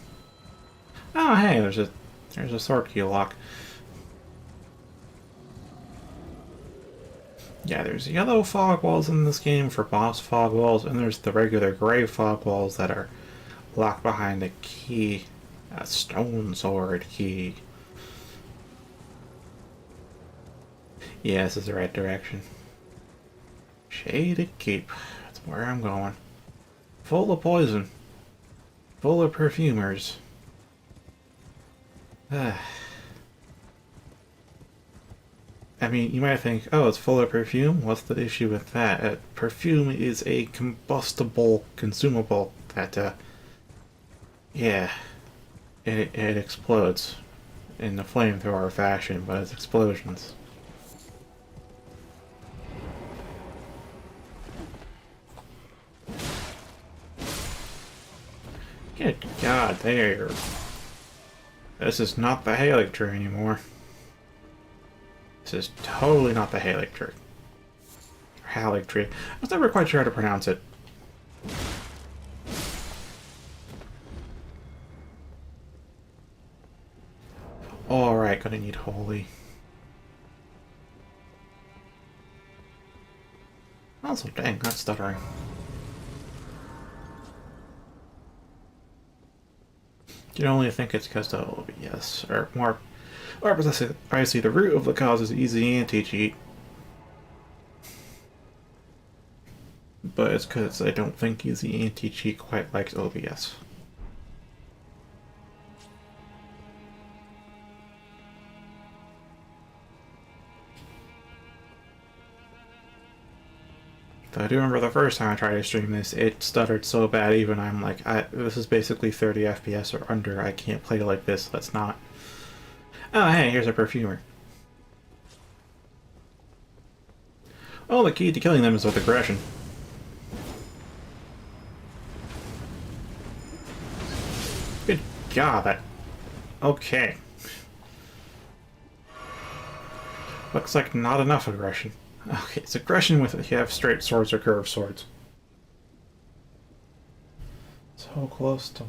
Oh hey, there's a sword key lock. Yeah, there's yellow fog walls in this game for boss fog walls, and there's the regular gray fog walls that are locked behind a key. A stone sword key. Yeah, this is the right direction. Shaded Keep. That's where I'm going. Full of poison. Full of perfumers. I mean, you might think, oh, it's full of perfume? What's the issue with that? Perfume is a combustible consumable that, yeah, it explodes in the flamethrower fashion, but it's explosions. Good God, there. This is not the Halleck tree anymore. This is totally not the Halleck tree. Halleck tree. I was never quite sure how to pronounce it. Alright, gonna need holy. Also, dang, that's stuttering. You only think it's because of OBS, or more precisely, the root of the cause is easy anti-cheat. But it's because I don't think easy anti-cheat quite likes OBS. Though I do remember the first time I tried to stream this, it stuttered so bad even I'm like, this is basically 30 FPS or under, I can't play like this, let's not. Oh hey, here's a perfumer. Oh, the key to killing them is with aggression. Good God, that... Okay. Looks like not enough aggression. Okay, it's aggression with if you have straight swords or curved swords. So close to...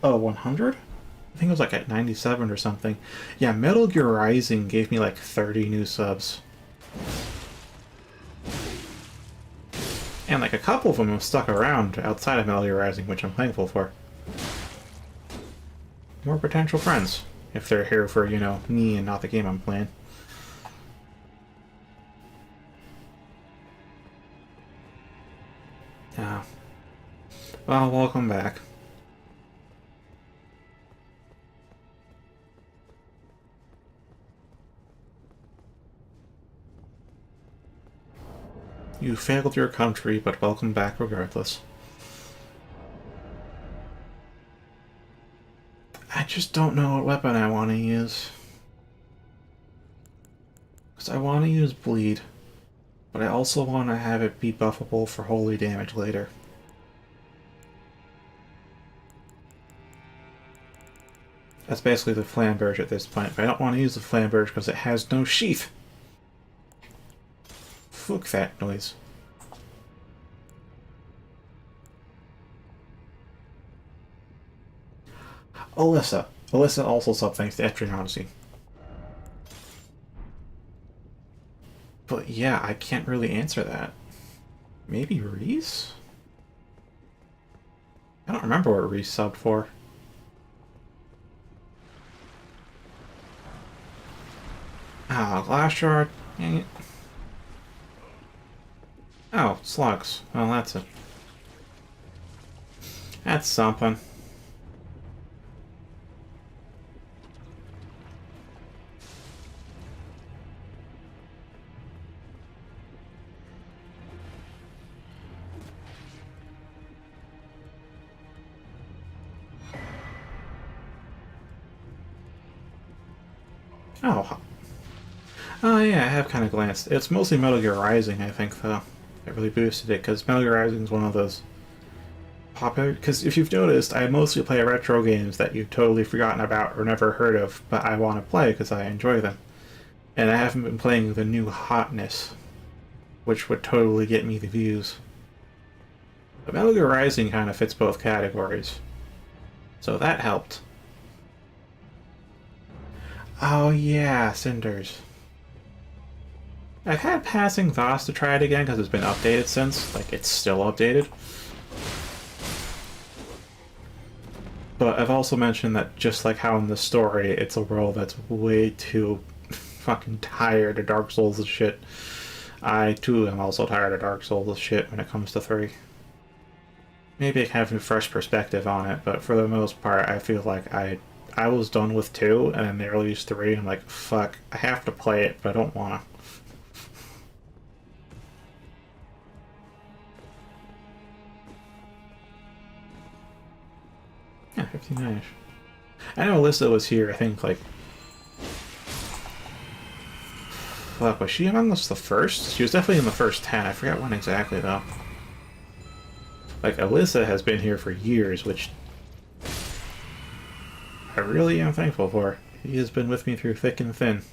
Oh, 100? I think it was like at 97 or something. Yeah, Metal Gear Rising gave me like 30 new subs. And like a couple of them have stuck around outside of Metal Gear Rising, which I'm thankful for. more potential friends. If they're here for, you know, me and not the game I'm playing. Yeah. Well, welcome back. You failed your country, but welcome back regardless. I just don't know what weapon I want to use. Because I want to use Bleed, but I also want to have it be buffable for holy damage later. That's basically the Flamberge at this point, but I don't want to use the Flamberge because it has no sheath. Fuck that noise. Alyssa. Alyssa also subbed thanks to Etriancy. But yeah, I can't really answer that. Maybe Reese? I don't remember what Reese subbed for. Ah, Glass Shard. Dang it. Oh, slugs. Well, that's it. That's something. Oh. Oh yeah, I have kind of glanced. It's mostly Metal Gear Rising, I think, though. That really boosted it, because Metal Gear Rising is one of those popular... Because if you've noticed, I mostly play retro games that you've totally forgotten about or never heard of, but I want to play because I enjoy them. And I haven't been playing the new hotness, which would totally get me the views. But Metal Gear Rising kind of fits both categories. So that helped. Oh yeah, Cinders. I've had passing thoughts to try it again because it's been updated since. Like, it's still updated. But I've also mentioned that just like how in the story, it's a world that's way too fucking tired of Dark Souls' shit. I, too, am also tired of Dark Souls' shit when it comes to 3. Maybe I can have a fresh perspective on it, but for the most part, I feel like I was done with 2, and then they released 3, and I'm like, fuck, I have to play it, but I don't wanna. Yeah, 59-ish. I know Alyssa was here, I think, like... Fuck, was she among us the first? She was definitely in the first 10, I forgot when exactly, though. Like, Alyssa has been here for years, which... I really am thankful for. He has been with me through thick and thin.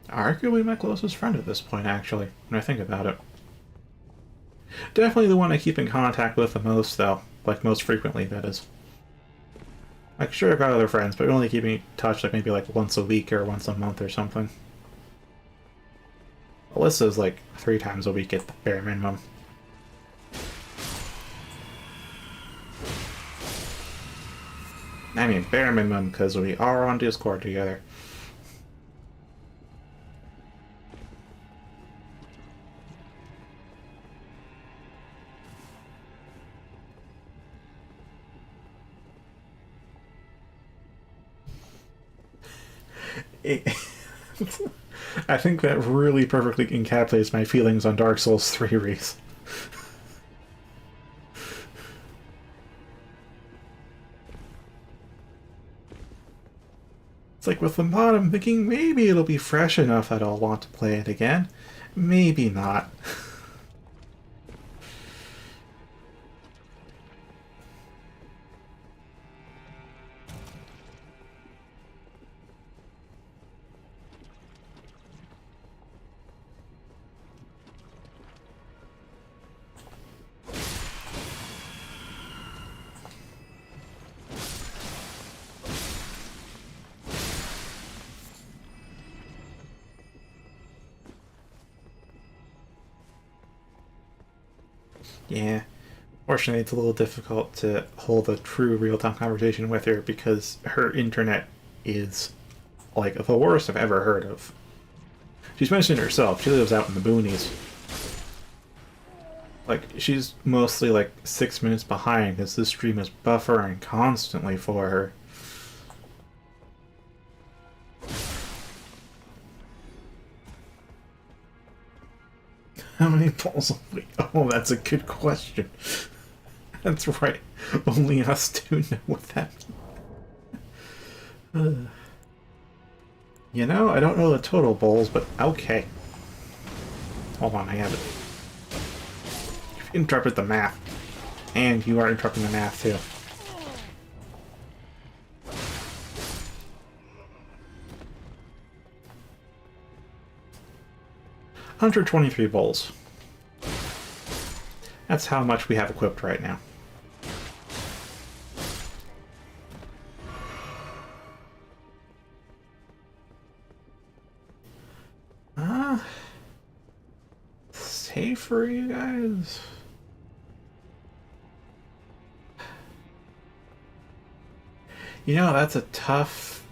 Arguably my closest friend at this point, actually, when I think about it. Definitely the one I keep in contact with the most, though. Like, most frequently, that is. Like, sure, I've got other friends, but we only keep in touch, like, maybe, like, once a week or once a month or something. Alyssa's, like, 3 times a week at the bare minimum. I mean, bare minimum, because we are on Discord together. I think that really perfectly encapsulates my feelings on Dark Souls 3, Reese. It's like with the mod, I'm thinking maybe it'll be fresh enough that I'll want to play it again. Maybe not. Yeah. Fortunately, it's a little difficult to hold a true real-time conversation with her because her internet is, like, the worst I've ever heard of. She's mentioned it herself. She lives out in the boonies. Like, she's mostly, like, 6 minutes behind because this stream is buffering constantly for her. How many balls have we... Oh, that's a good question. That's right. Only us two know what that means. You know, I don't know the total bowls, but okay. Hold on, I have it. You've interrupted the math. And you are interrupting the math, too. $123 bowls. That's how much we have equipped right now. Safe for you guys? You know, that's a tough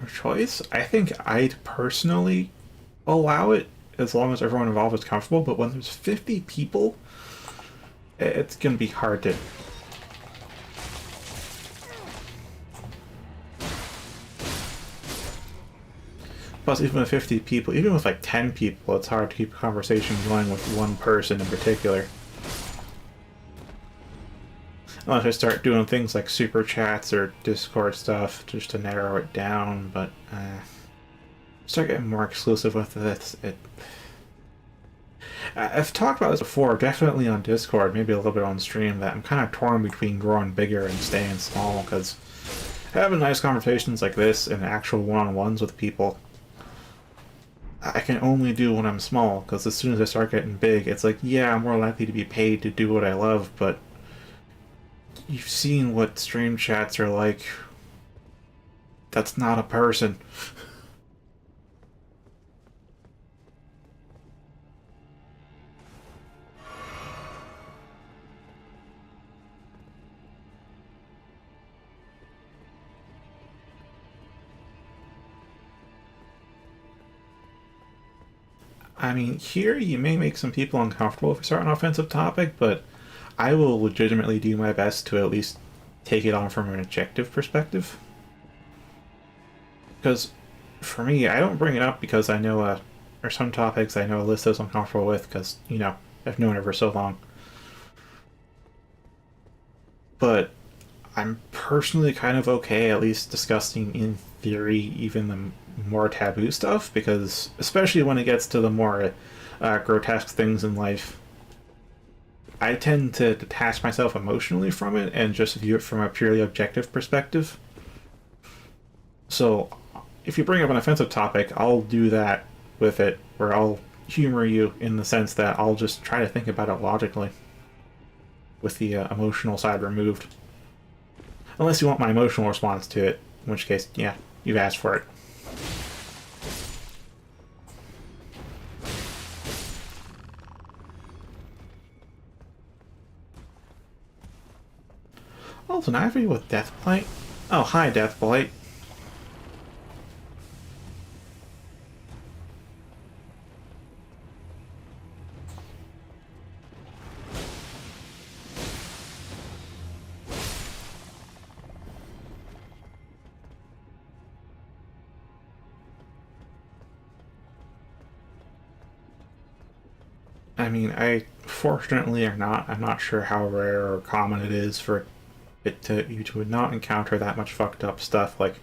choice. I think I'd personally allow it as long as everyone involved is comfortable, but when there's 50 people, it's gonna be hard to... Plus, even with 50 people, even with like 10 people, it's hard to keep a conversation going with one person in particular. Unless I start doing things like super chats or Discord stuff just to narrow it down, but start getting more exclusive with this. I've talked about this before, definitely on Discord, maybe a little bit on stream, that I'm kind of torn between growing bigger and staying small, because having nice conversations like this and actual one-on-ones with people, I can only do when I'm small, because as soon as I start getting big, it's like, yeah, I'm more likely to be paid to do what I love, but you've seen what stream chats are like. That's not a person. I mean, here you may make some people uncomfortable if you start an offensive topic, but I will legitimately do my best to at least take it on from an objective perspective. Because for me, I don't bring it up because I know, or some topics I know Alyssa's uncomfortable with because, you know, I've known her for so long. But I'm personally kind of okay at least discussing, in theory, even the more taboo stuff, because especially when it gets to the more grotesque things in life, I tend to detach myself emotionally from it and just view it from a purely objective perspective. So if you bring up an offensive topic, I'll do that with it, where I'll humor you in the sense that I'll just try to think about it logically with the emotional side removed. Unless you want my emotional response to it, in which case, yeah, you've asked for it. Oh, it's an Ivy with Deathblight? Oh, hi, Deathblight. I mean, fortunately or not, I'm not sure how rare or common it is for you to not encounter that much fucked up stuff, like,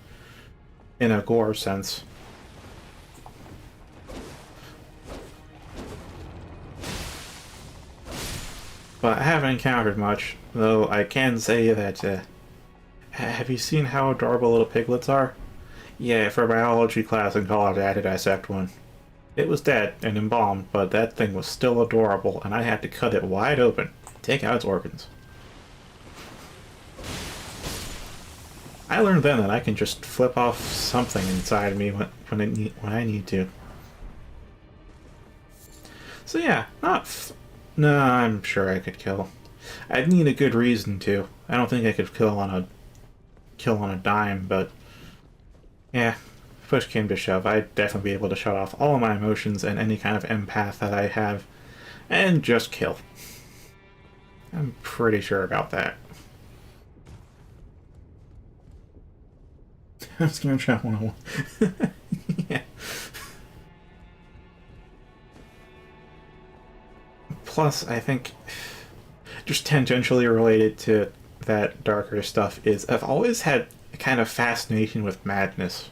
in a gore sense. But I haven't encountered much, though I can say that, have you seen how adorable little piglets are? Yeah, for biology class in college I had to dissect one. It was dead and embalmed, but that thing was still adorable, and I had to cut it wide open, take out its organs. I learned then that I can just flip off something inside me when I need to. So yeah, not No, I'm sure I could kill. I'd need a good reason to. I don't think I could kill on a dime, but yeah, if push came to shove, I'd definitely be able to shut off all of my emotions and any kind of empath that I have, and just kill. I'm pretty sure about that. I'm just gonna try 101. Yeah. Plus, I think just tangentially related to that darker stuff is I've always had a kind of fascination with madness.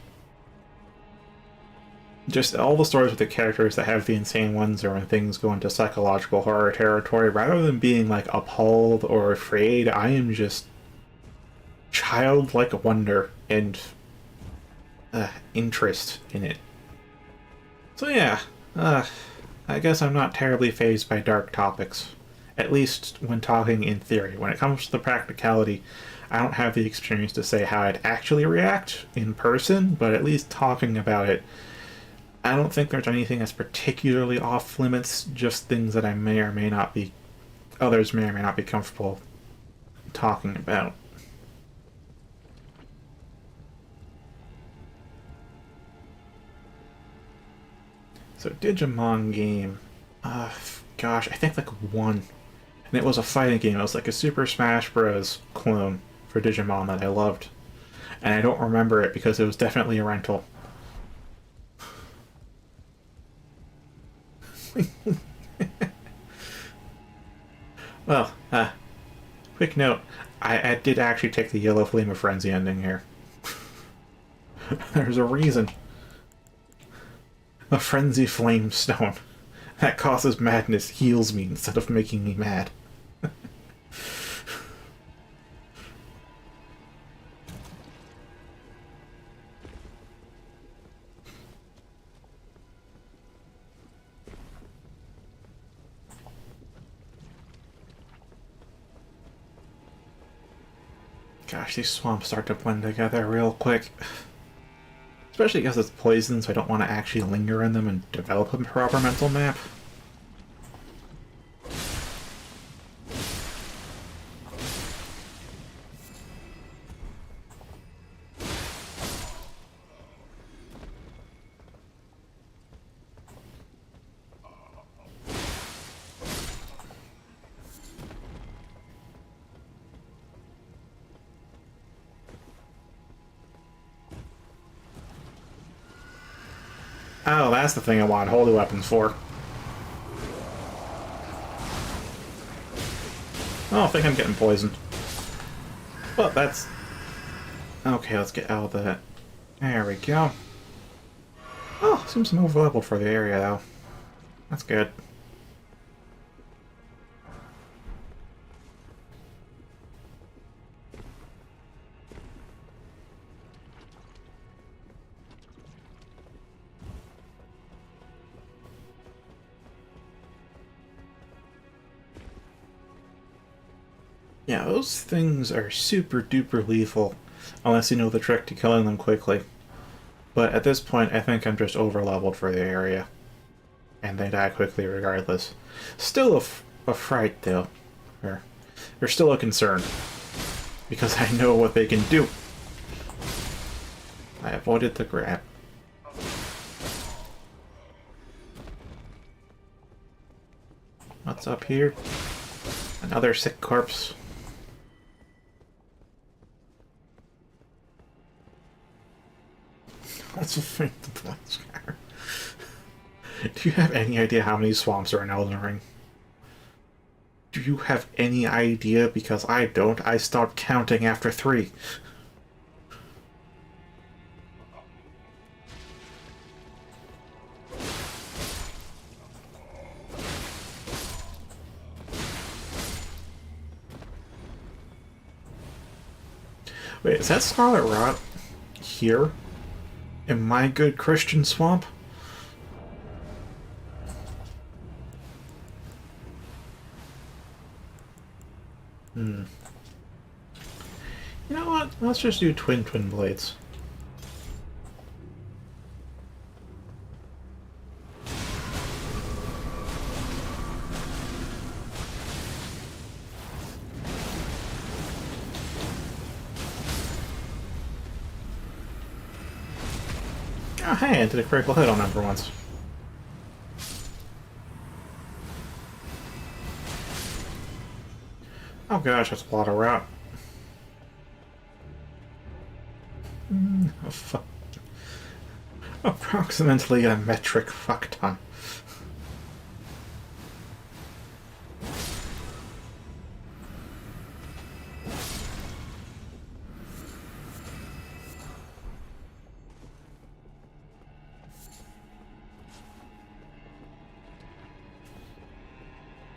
Just all the stories with the characters that have the insane ones or when things go into psychological horror territory, rather than being like appalled or afraid, I am just childlike wonder and interest in it. So yeah, I guess I'm not terribly fazed by dark topics. At least when talking in theory. When it comes to the practicality, I don't have the experience to say how I'd actually react in person, but at least talking about it, I don't think there's anything that's particularly off limits, just things that I may or may not be, others may or may not be comfortable talking about. So Digimon game, gosh, I think like one. And it was a fighting game. It was like a Super Smash Bros. Clone for Digimon that I loved. And I don't remember it because it was definitely a rental. Well, quick note. I did actually take the Yellow Flame of Frenzy ending here. There's a reason. A Frenzy Flame Stone. That causes madness heals me instead of making me mad. Gosh, these swamps start to blend together real quick. Especially because it's poison, so I don't want to actually linger in them and develop a proper mental map. Oh, that's the thing I want holy weapons for. Oh, I think I'm getting poisoned. But that's... Okay, let's get out of that. There we go. Oh, seems overleveled for the area, though. That's good. Yeah, those things are super duper lethal, unless you know the trick to killing them quickly. But at this point, I think I'm just overleveled for the area. And they die quickly regardless. Still a fright, though. They're still a concern. Because I know what they can do. I avoided the grab. What's up here? Another sick corpse. That's a faint blood scar. Do you have any idea how many swamps are in Elden Ring? Do you have any idea? Because I don't. I stopped counting after 3. Wait, is that Scarlet Rot here? In my good Christian swamp? You know what? Let's just do twin blades. Oh, hey, I did a critical hit on him for once. Oh gosh, that's a lot of route. Oh, fuck. Approximately a metric fuck ton.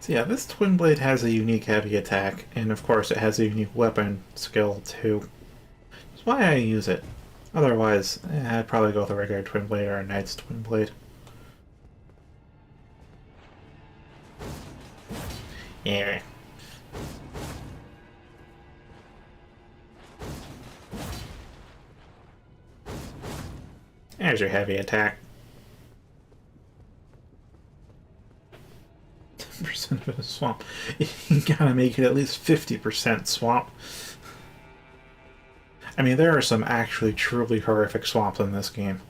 So yeah, this Twin Blade has a unique heavy attack, and of course it has a unique weapon skill too. That's why I use it. Otherwise, I'd probably go with a regular Twin Blade or a Knight's Twin Blade. Yeah. There's your heavy attack. 10% of a swamp. You gotta make it at least 50% swamp. I mean, there are some actually truly horrific swamps in this game.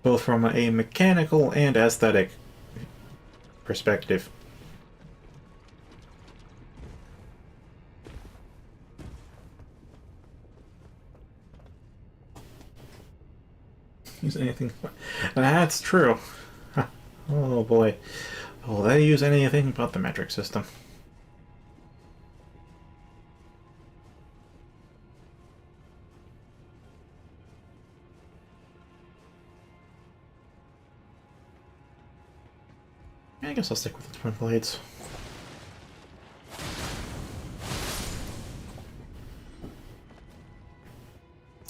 Both from a mechanical and aesthetic perspective. Use anything. That's true. Oh boy. Will they use anything but the metric system? I guess I'll stick with the Twin Blades.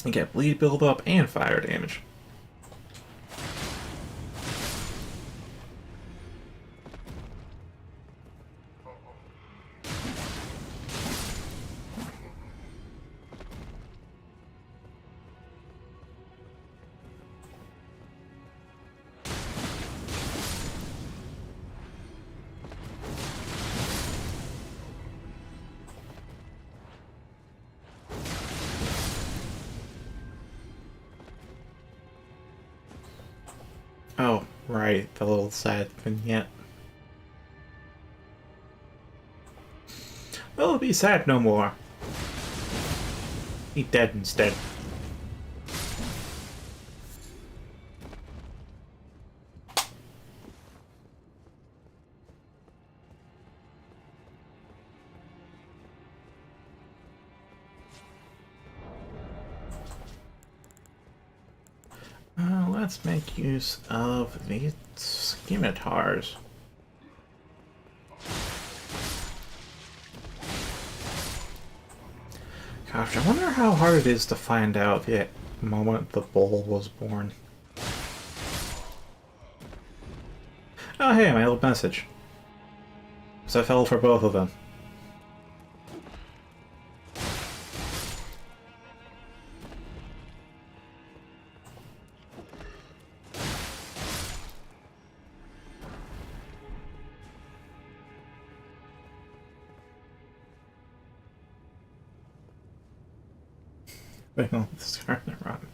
And get bleed buildup and fire damage. Oh, right, the little sad vignette. Well, be sad no more. Be dead instead. Let's make use of the scimitars. Gosh, I wonder how hard it is to find out the moment the bull was born. Oh hey, my old message. So I fell for both of them. Well, Scarlet Rotten.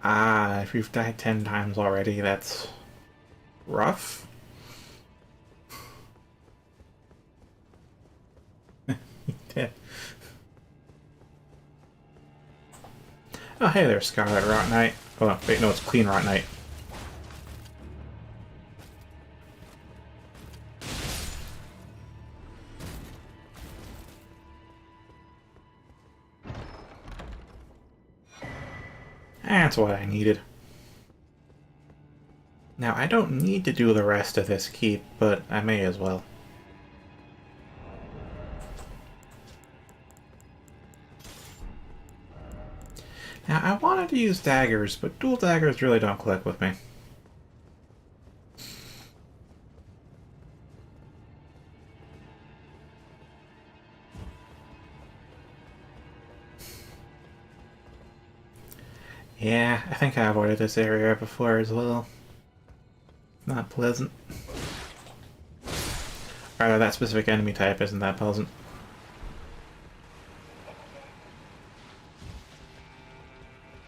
Ah, if you've died 10 times already, that's rough. Dead. Oh, hey there, Scarlet Rot Knight. Oh, wait, no, it's Clean Rot Knight. That's what I needed. Now, I don't need to do the rest of this keep, but I may as well. Now, I wanted to use daggers, but dual daggers really don't click with me. Yeah, I think I avoided this area before as well. Not pleasant. Rather, that specific enemy type isn't that pleasant.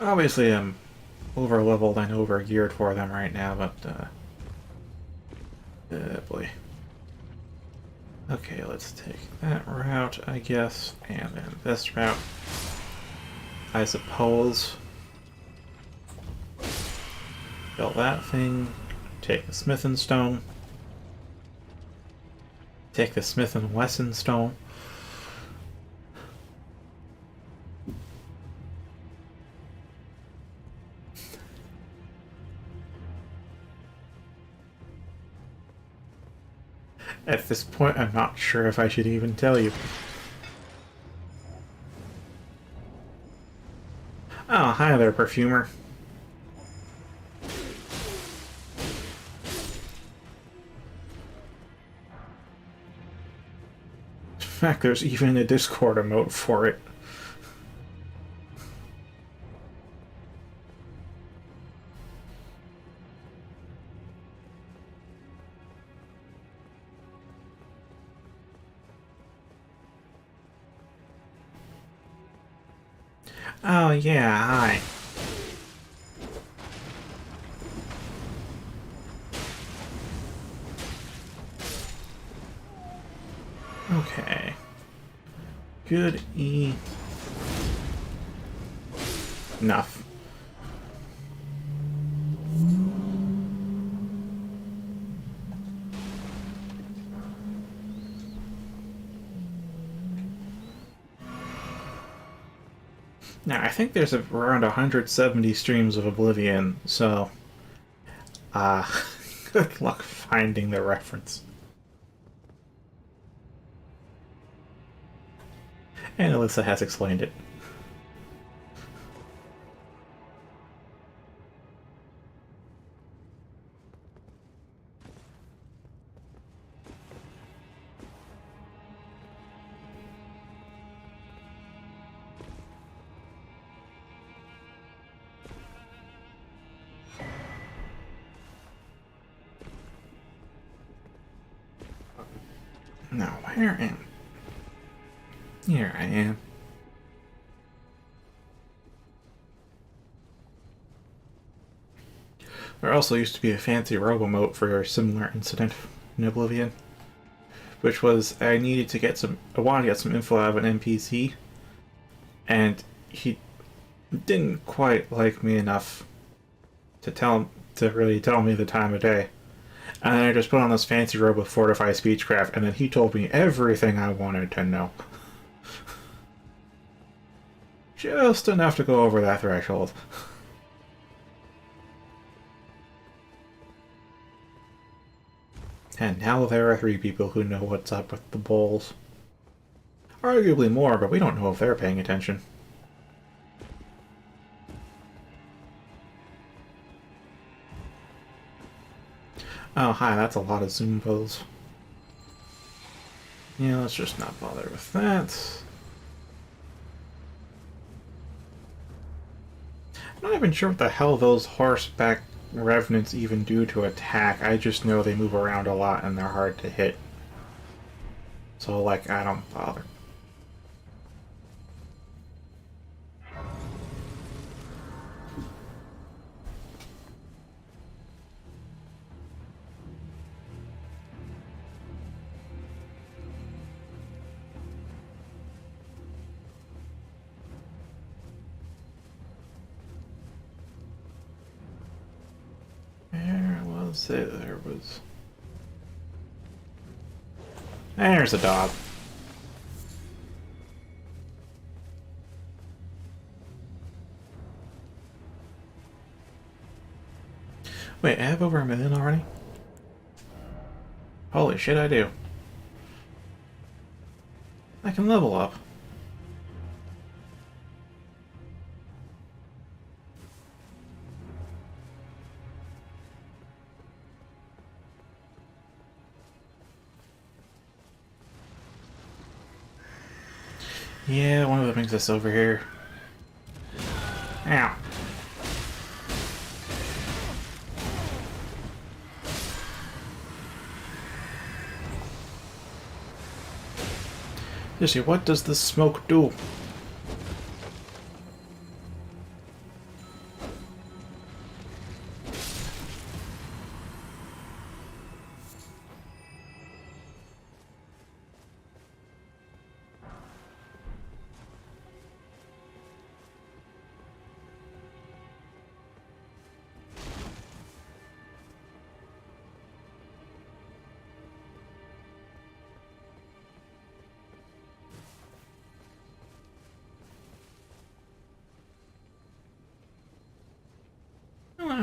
Obviously, I'm over leveled and over geared for them right now, but boy. Okay, let's take that route, I guess, and then this route, I suppose. Build that thing, take the Smith and Stone, take the Smith and Wesson Stone. At this point, I'm not sure if I should even tell you. Oh, hi there, perfumer. In fact, there's even a Discord emote for it. Oh yeah, hi. Okay. Good enough. Now, I think there's around 170 streams of Oblivion, so good luck finding the reference. And Alyssa has explained it. Now, where am... Here I am. There also used to be a fancy robo-mote for a similar incident in Oblivion, which was I wanted to get some info out of an NPC, and he didn't quite like me enough to really tell me the time of day. And then I just put on this fancy robe with fortified speechcraft, and then he told me everything I wanted to know. Just enough to go over that threshold. And now there are 3 people who know what's up with the bowls. Arguably more, but we don't know if they're paying attention. Oh, hi, that's a lot of Zumbos. Yeah, let's just not bother with that. I'm not even sure what the hell those horseback revenants even do to attack. I just know they move around a lot and they're hard to hit. So, like, I don't bother. There was... There's a dog. Wait, I have over 1 million already? Holy shit, I do. I can level up. Yeah, one of them brings us over here. Ow. Seriously, what does the smoke do?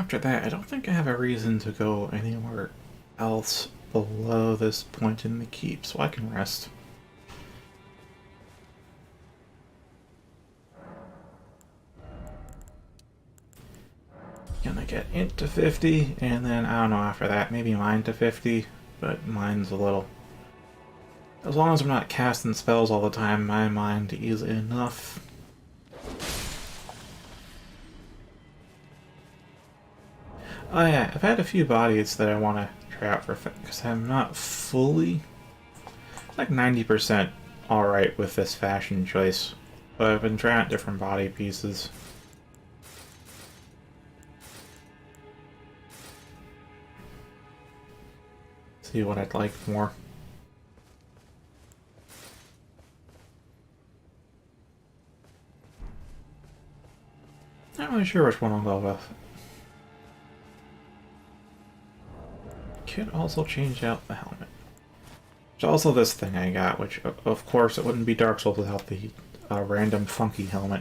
after that, I don't think I have a reason to go anywhere else below this point in the keep, so I can rest. Gonna get int to 50, and then, I don't know, after that, maybe mine to 50, but mine's a little... As long as I'm not casting spells all the time, my mind is enough. Oh yeah, I've had a few bodies that I want to try out for, because I'm not fully, like 90% alright with this fashion choice, but I've been trying out different body pieces. See what I'd like more. Not really sure which one I'll go with. Could also change out the helmet. There's also this thing I got, which of course it wouldn't be Dark Souls without the random funky helmet.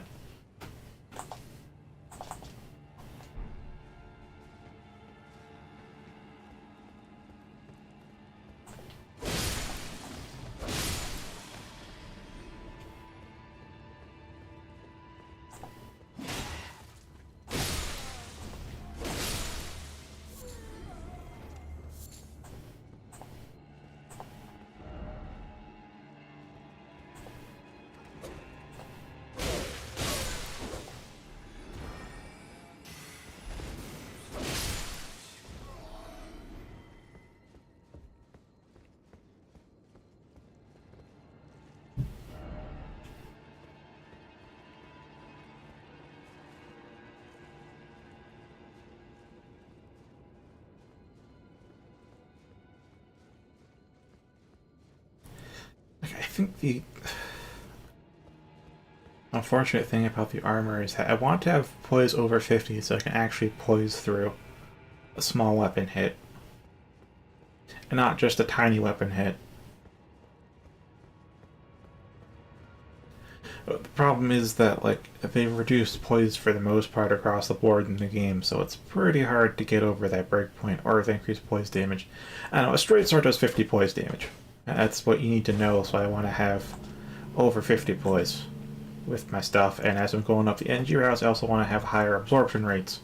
I think the unfortunate thing about the armor is that I want to have poise over 50 so I can actually poise through a small weapon hit. And not just a tiny weapon hit. But the problem is that, like, they've reduced poise for the most part across the board in the game, so it's pretty hard to get over that breakpoint or with increased poise damage. I know, a straight sword does 50 poise damage. That's what you need to know, so I want to have over 50 poise with my stuff, and as I'm going up the energy routes, I also want to have higher absorption rates,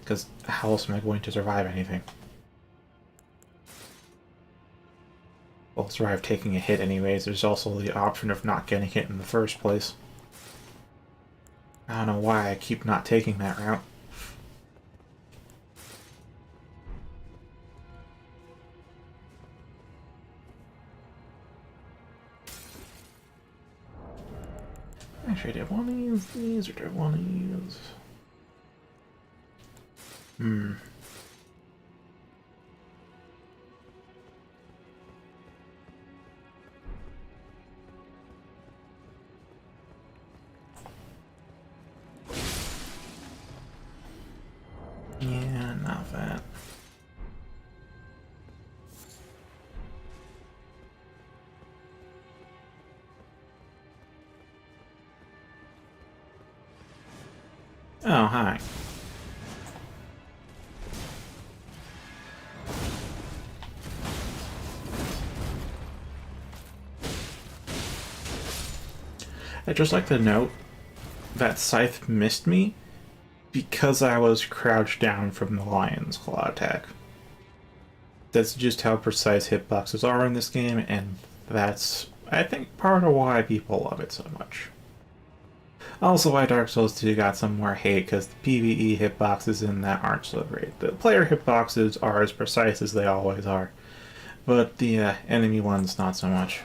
because how else am I going to survive anything? Well, survive taking a hit anyways. There's also the option of not getting hit in the first place. I don't know why I keep not taking that route. Actually, do I want to use these, or do I want to use... Yeah, not that. Oh, hi. I'd just like to note that Scythe missed me because I was crouched down from the Lion's Claw attack. That's just how precise hitboxes are in this game, and that's, I think, part of why people love it so much. Also why Dark Souls 2 got some more hate, because the PvE hitboxes in that aren't so great. The player hitboxes are as precise as they always are, but the enemy ones not so much.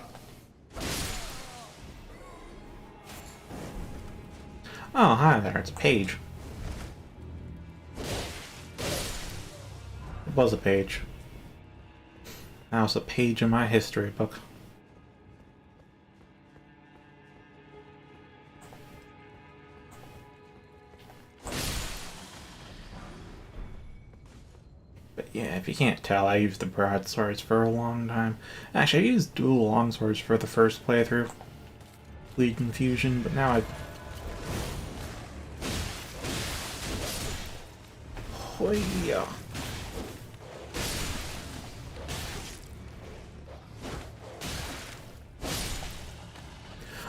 Oh, hi there, it's a page. It was a page. Now it's a page in my history book. But yeah, if you can't tell, I used the broadswords for a long time. Actually, I used dual longswords for the first playthrough. Bleed Confusion, but now I... Hoi-ya.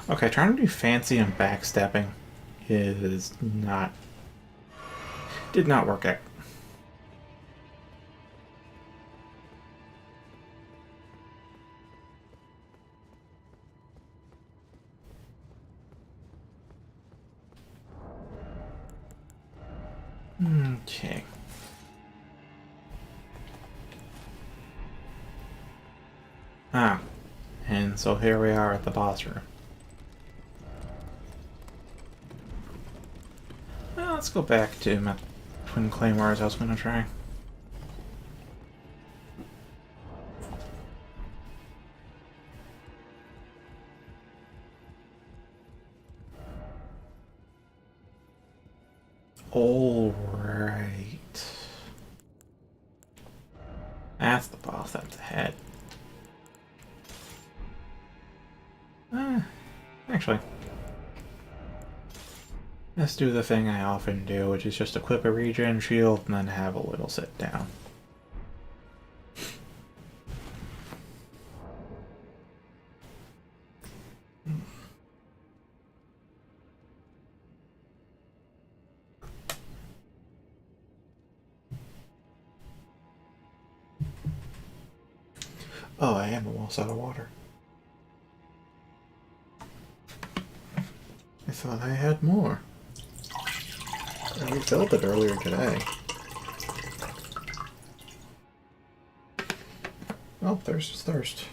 Okay, trying to do fancy and backstepping is not... did not work out. Okay. Ah, and so here we are at the boss room. Well, let's go back to my twin claymores I was going to try. Alright. That's the boss that's ahead. Actually, let's do the thing I often do, which is just equip a regen shield and then have a little sit down. Oh, I am almost out of water. I thought I had more. I refilled it earlier today. Oh, thirst is thirst.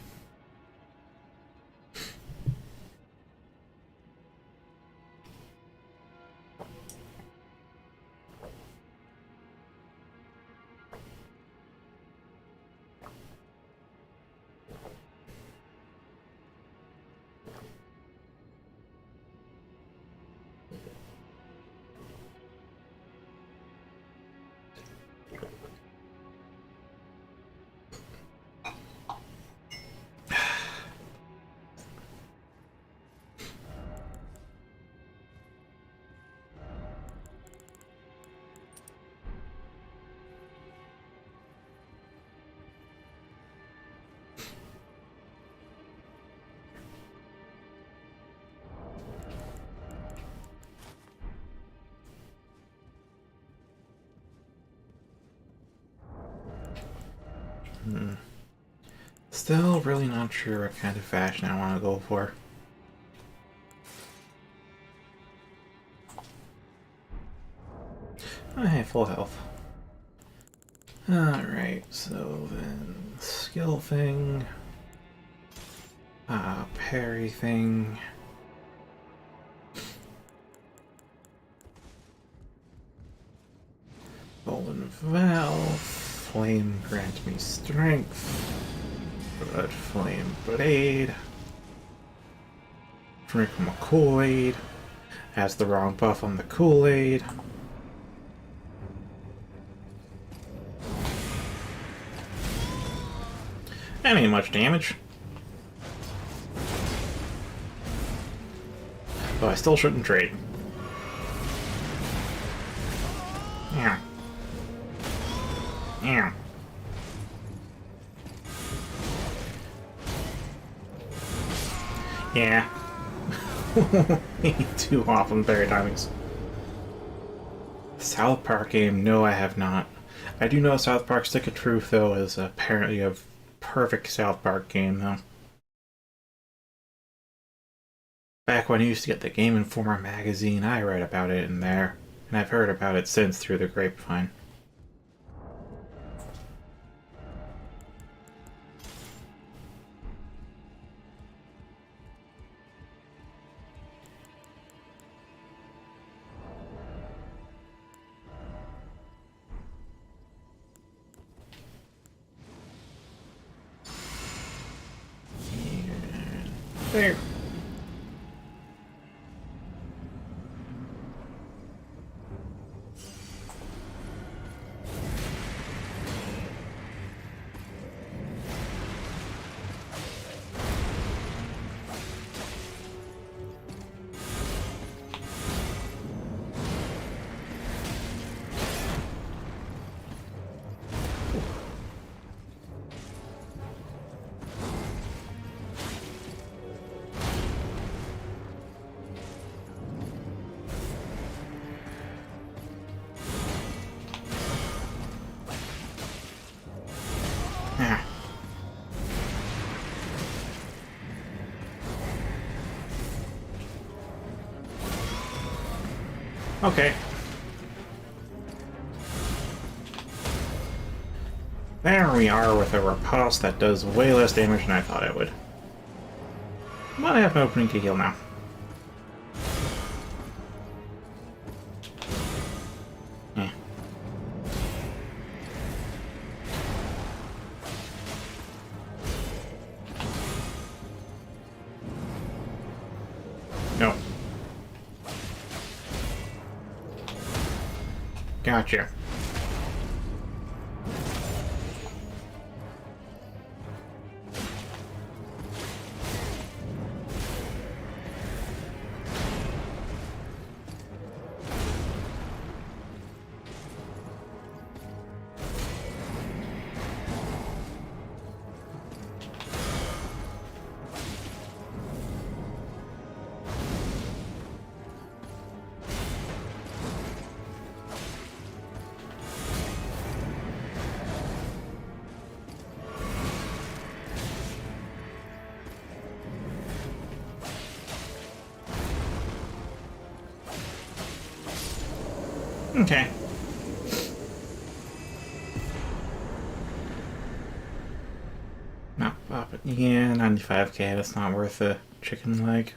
Still really not sure what kind of fashion I want to go for. I have full health. Alright, so then skill thing. Parry thing. Golden Valve. Flame grant me strength. Red Flame Blade. Drink my Kool-Aid. Has the wrong buff on the Kool-Aid. That ain't much damage. But I still shouldn't trade. Yeah. Yeah. Yeah. 2 awesome fairy timings. South Park game, no I have not. I do know South Park Stick of Truth though is apparently a perfect South Park game though. Back when I used to get the Game Informer magazine, I read about it in there, and I've heard about it since through the grapevine. There. Okay. There we are with a riposte that does way less damage than I thought it would. But I have an opening to heal now. Eh. No. Gotcha. Okay. No, but yeah, 95k, that's not worth a chicken leg.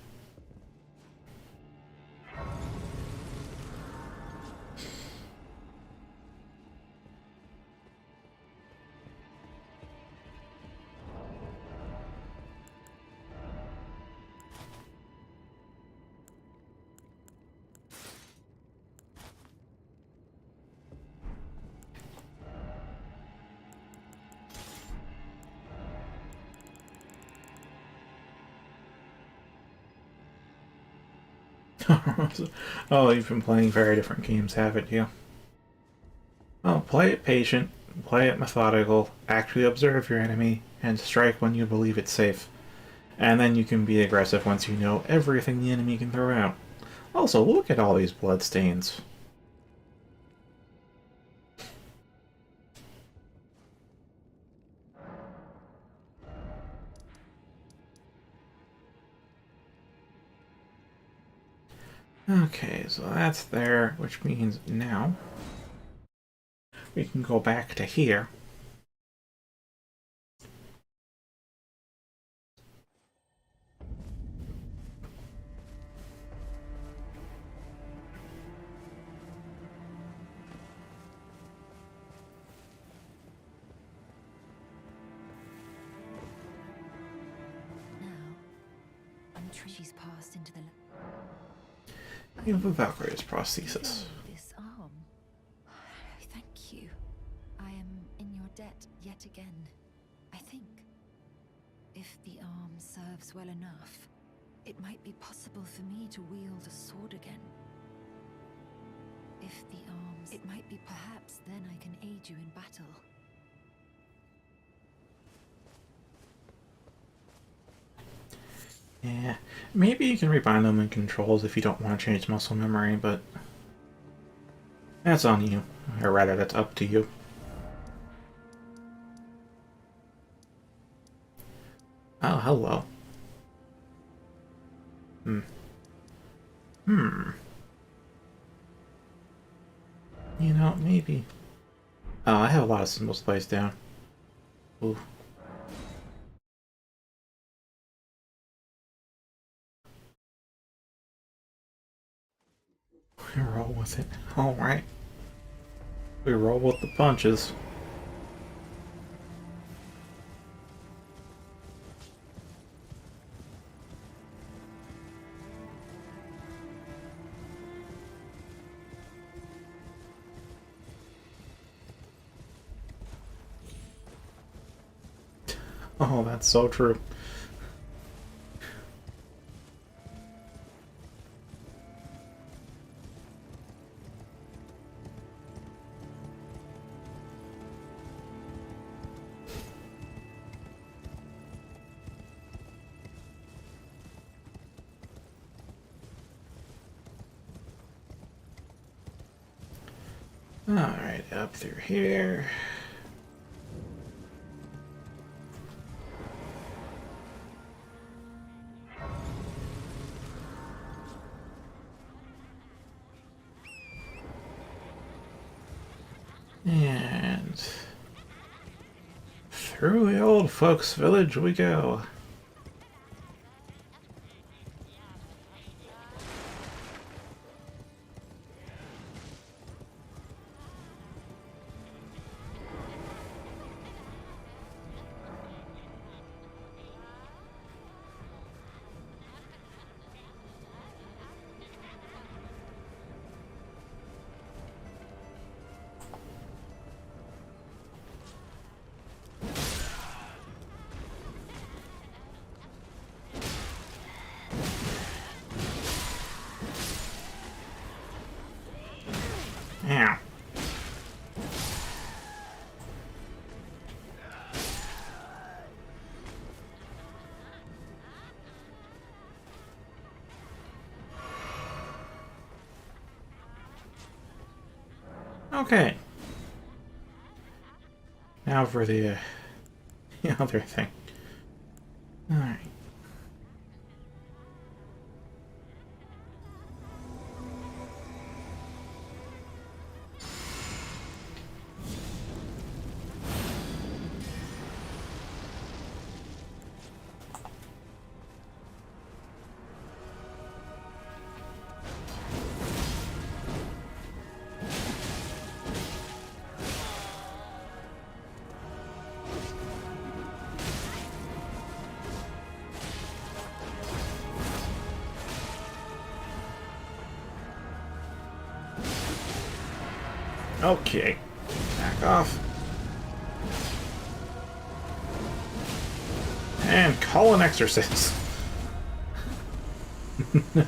Oh, you've been playing very different games, haven't you? Oh, play it patient, play it methodical, actually observe your enemy, and strike when you believe it's safe. And then you can be aggressive once you know everything the enemy can throw out. Also, look at all these bloodstains. Okay, so that's there, which means now we can go back to here. Now, I'm she's passed into the. You have a Valkyrie's prosthesis. This arm. Thank you. I am in your debt yet again. I think if the arm serves well enough, it might be possible for me to wield a sword again. If the arms, it might be perhaps then I can aid you in battle. Yeah, maybe you can rebind them in controls if you don't want to change muscle memory, but that's on you. Or rather, that's up to you. Oh, hello. You know, maybe. Oh, I have a lot of symbols placed down. Ooh. We roll with it. Alright. We roll with the punches. Oh, that's so true. Alright, up through here. And through the old folks' village we go. Yeah. Okay. Now for the other thing. Alright. Okay. Back off. And call an exorcist.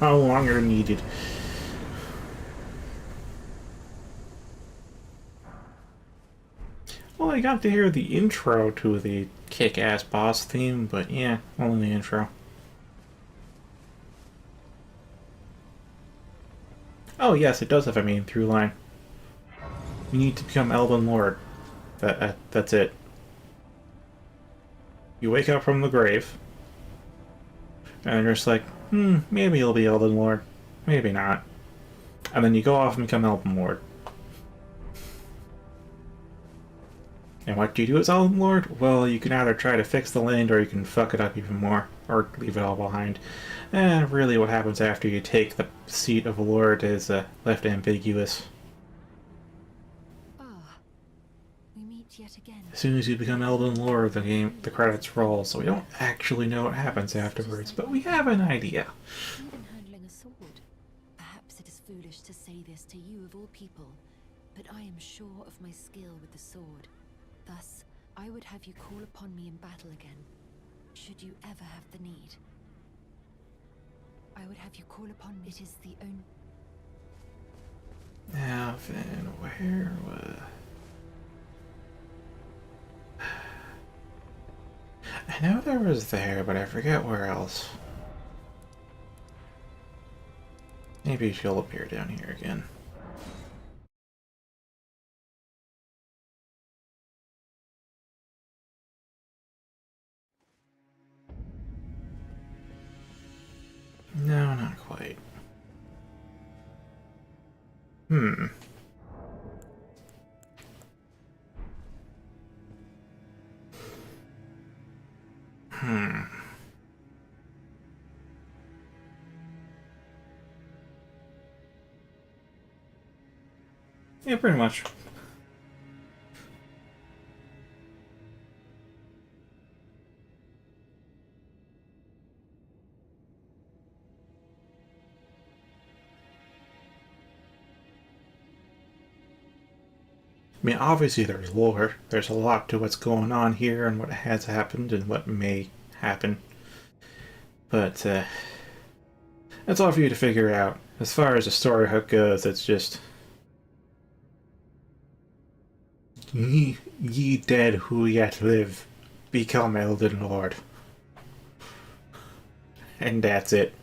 No longer needed. Well, I got to hear the intro to the kick-ass boss theme, but yeah, only the intro. Oh yes, it does have a main through line. You need to become Elden Lord. That's it. You wake up from the grave, and you're just like, maybe you'll be Elden Lord. Maybe not. And then you go off and become Elden Lord. And what do you do as Elden Lord? Well, you can either try to fix the land, or you can fuck it up even more, or leave it all behind. And really what happens after you take the seat of Lord is left ambiguous. Ah, we meet yet again. As soon as you become Elden Lord, the credits roll, so we don't actually know what happens afterwards, but we have an idea. Even handling a sword. Perhaps it is foolish to say this to you of all people, but I am sure of my skill with the sword. Thus, I would have you call upon me in battle again, should you ever have the need. I would have you call upon me. It is the only... Now then, where was... I know there was there, but I forget where else. Maybe she'll appear down here again. No, not quite. Hmm. Yeah, pretty much. I mean, obviously there's lore. There's a lot to what's going on here and what has happened and what may happen. But, that's all for you to figure out. As far as the story hook goes, it's just... Ye dead who yet live, become Elden Lord. And that's it.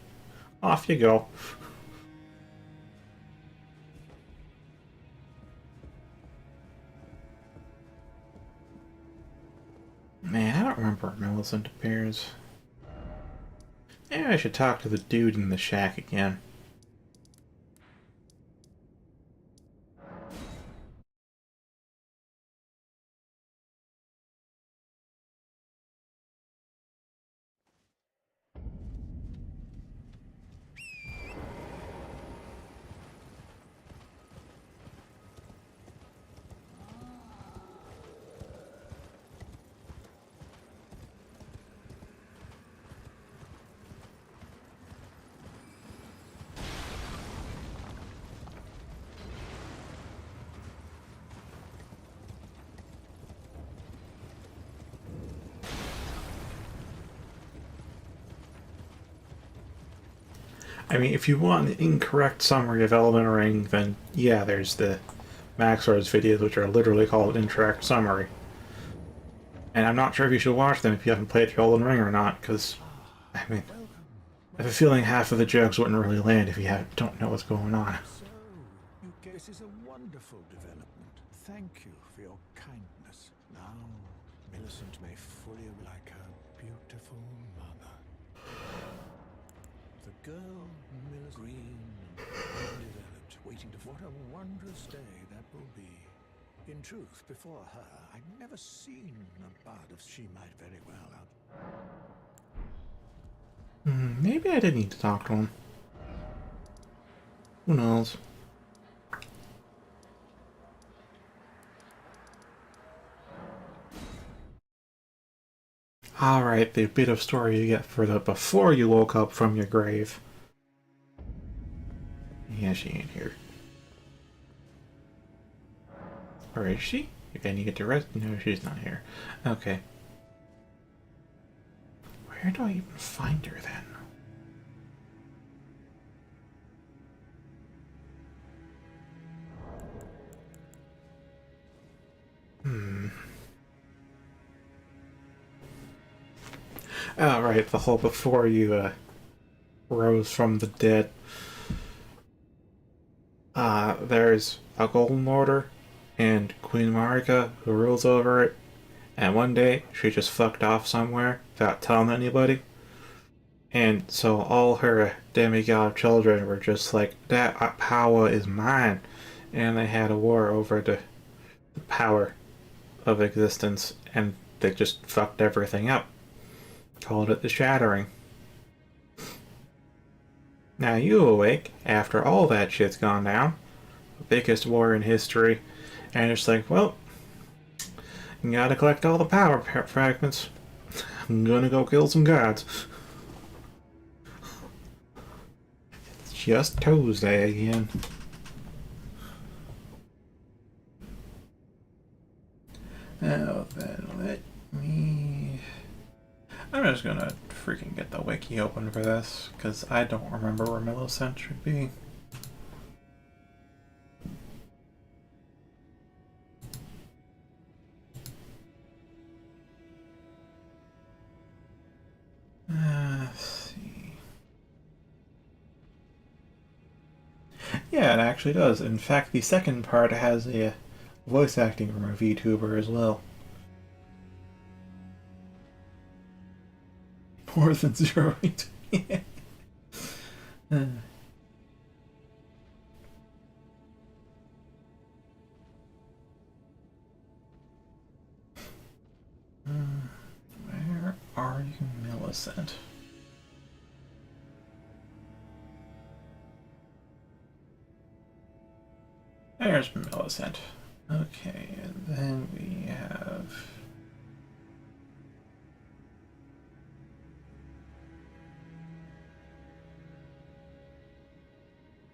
Off you go. Man, I don't remember where Millicent appears. Maybe I should talk to the dude in the shack again. I mean, if you want an incorrect summary of Elden Ring, then yeah, there's the Maxwell's videos, which are literally called incorrect summary. And I'm not sure if you should watch them if you haven't played through Elden Ring or not, because, I mean, Welcome. I have a feeling half of the jokes wouldn't really land if you don't know what's going on. So, this is a wonderful development. Thank you for your kindness. Now, Millicent may fully like her beautiful mother. The girl, Millicent, green and undeveloped, waiting to... What a wondrous day that will be. In truth, before her, I'd never seen a bud of she might very well have. Maybe I did need to talk to him. Who knows? Alright, the bit of story you get for the before you woke up from your grave. Yeah, she ain't here. Or is she? Again, you get to rest. No, she's not here. Okay. Where do I even find her then? Oh, right, the whole before you rose from the dead. There's a golden order and Queen Marika who rules over it. And one day she just fucked off somewhere without telling anybody. And so all her demigod children were just like, that power is mine. And they had a war over the power of existence, and they just fucked everything up. Called it the Shattering. Now you awake after all that shit's gone down. The biggest war in history. And it's like, well, you gotta collect all the power fragments. I'm gonna go kill some gods. It's just Tuesday again. Now then, let me... I'm just gonna freaking get the wiki open for this, because I don't remember where Millicent should be. Let's see. Yeah, it actually does. In fact, the second part has a voice acting from a VTuber as well. More than 0. Where are you, Millicent? There's Millicent. Okay, and then we have...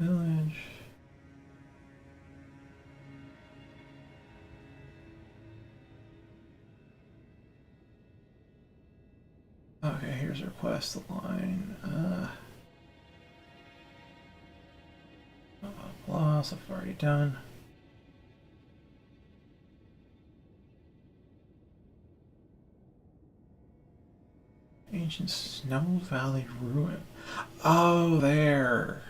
Village. Okay, here's our quest line. Blah, blah, blah, stuff I've already done. Ancient Snow Valley Ruin. Oh, there.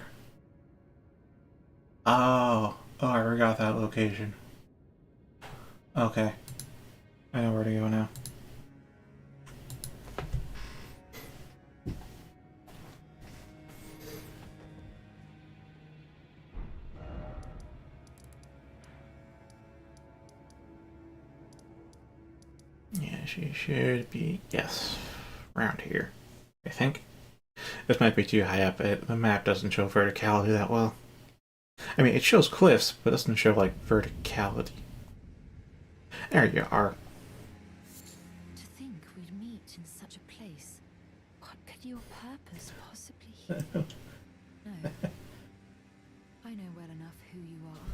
Oh, I forgot that location. Okay. I know where to go now. Yeah, she should be, yes, around here, I think. This might be too high up. The map doesn't show verticality that well. I mean, it shows cliffs, but it doesn't show, like, verticality. There you are. To think we'd meet in such a place. What could your purpose possibly be? No. I know well enough who you are.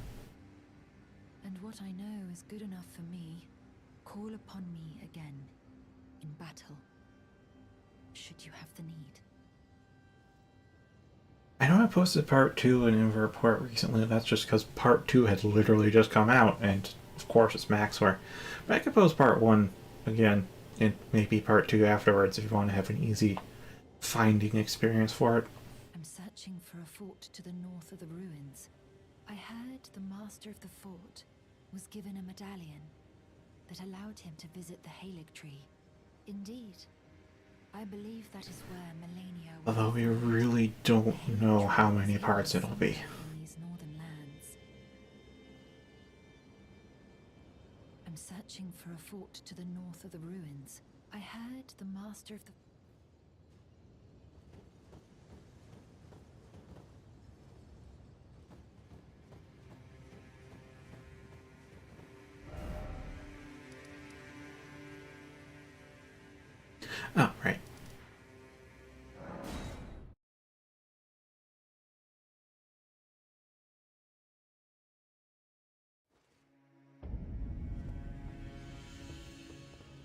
And what I know is good enough for me. Call upon me again, in battle, should you have the need. I know I posted part 2 in a report recently. That's just because part 2 had literally just come out, and of course it's Maxware. But I could post part 1 again, and maybe part 2 afterwards if you want to have an easy finding experience for it. I'm searching for a fort to the north of the ruins. I heard the master of the fort was given a medallion that allowed him to visit the Halig tree. Indeed, I believe that is where Melania was. Although we really don't know how many parts it'll be. In these northern lands. I'm searching for a fort to the north of the ruins. I heard the master of the... Oh, right.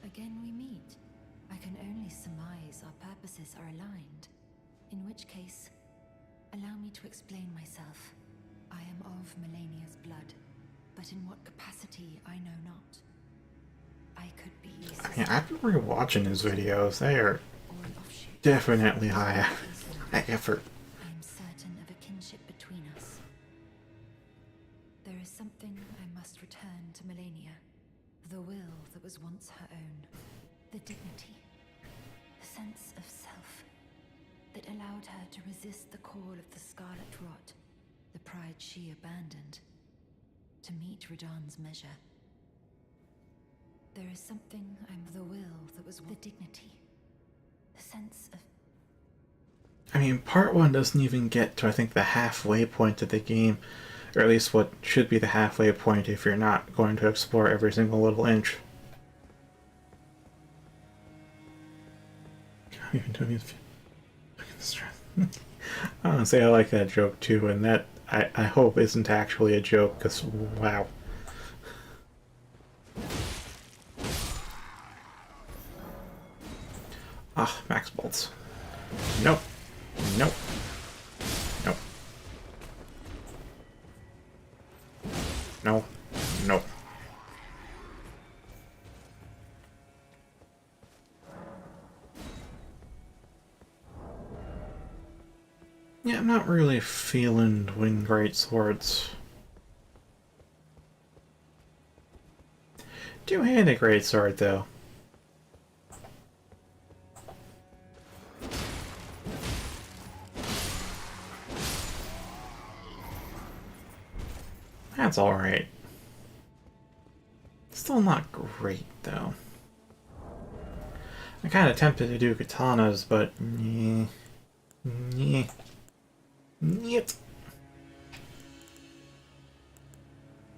Again we meet. I can only surmise our purposes are aligned. In which case, allow me to explain myself. I am of Melania's blood, but in what capacity I know not. I could be... I mean, I've been rewatching his videos. They are or an offshoot. definitely high effort. I am certain of a kinship between us. There is something I must return to Melania. The will that was once her own. The dignity. The sense of self. That allowed her to resist the call of the Scarlet Rot. The pride she abandoned. To meet Radan's measure. There is something the will that was the dignity. The sense of... I mean, part 1 doesn't even get to, I think, the halfway point of the game. Or at least what should be the halfway point if you're not going to explore every single little inch. Honestly, I like that joke too, and that I hope isn't actually a joke, because wow. Ah, max bolts. Nope. Nope. Nope. No. Nope. Yeah, I'm not really feeling Twin Great Swords. Two-handed Great Sword, though. That's alright. Still not great, though. I'm kind of tempted to do katanas, but... Nyeh. Nyet.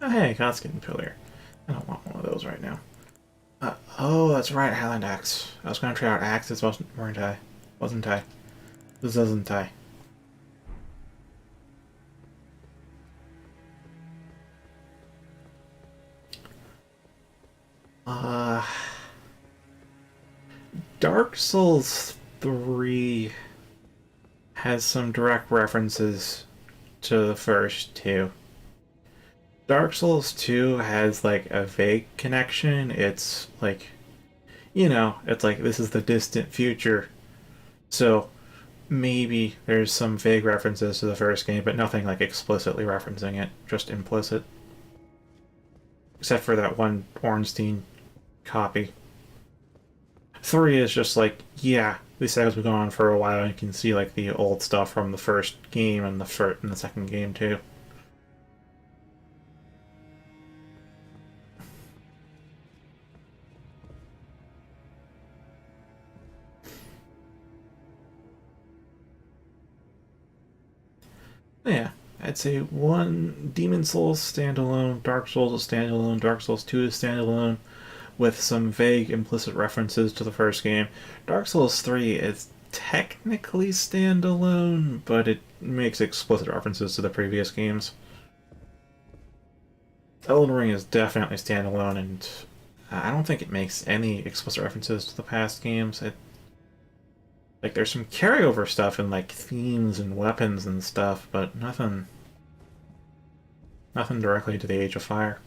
Oh, hey, Godskin Pillar. I don't want one of those right now. Oh, that's right, Highland Axe. I was going to try out axes, weren't I? Wasn't I? This isn't I. Dark Souls 3 has some direct references to the first two. Dark Souls 2 has like a vague connection. It's like, you know, it's like this is the distant future. So maybe there's some vague references to the first game, but nothing like explicitly referencing it, just implicit. Except for that one Ornstein copy. 3 is just like, yeah, these sagas have been going on for a while, and you can see like the old stuff from the first game and the second game too. Yeah, I'd say 1 Demon Souls standalone, Dark Souls is standalone, Dark Souls 2 is standalone, with some vague implicit references to the first game. Dark Souls 3 is technically standalone, but it makes explicit references to the previous games. Elden Ring is definitely standalone, and I don't think it makes any explicit references to the past games. It, Like, there's some carryover stuff in, like, themes and weapons and stuff, but nothing directly to the Age of Fire.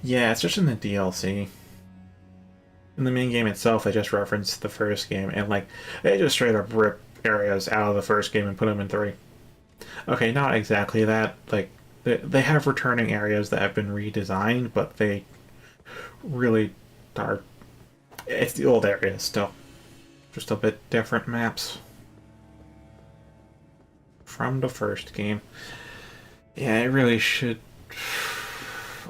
Yeah, it's just in the DLC. In the main game itself, they just reference the first game, and, like, they just straight up rip areas out of the first game and put them in 3. Okay, not exactly that. Like, they have returning areas that have been redesigned, but they really are... It's the old areas still. Just a bit different maps from the first game. Yeah, it really should...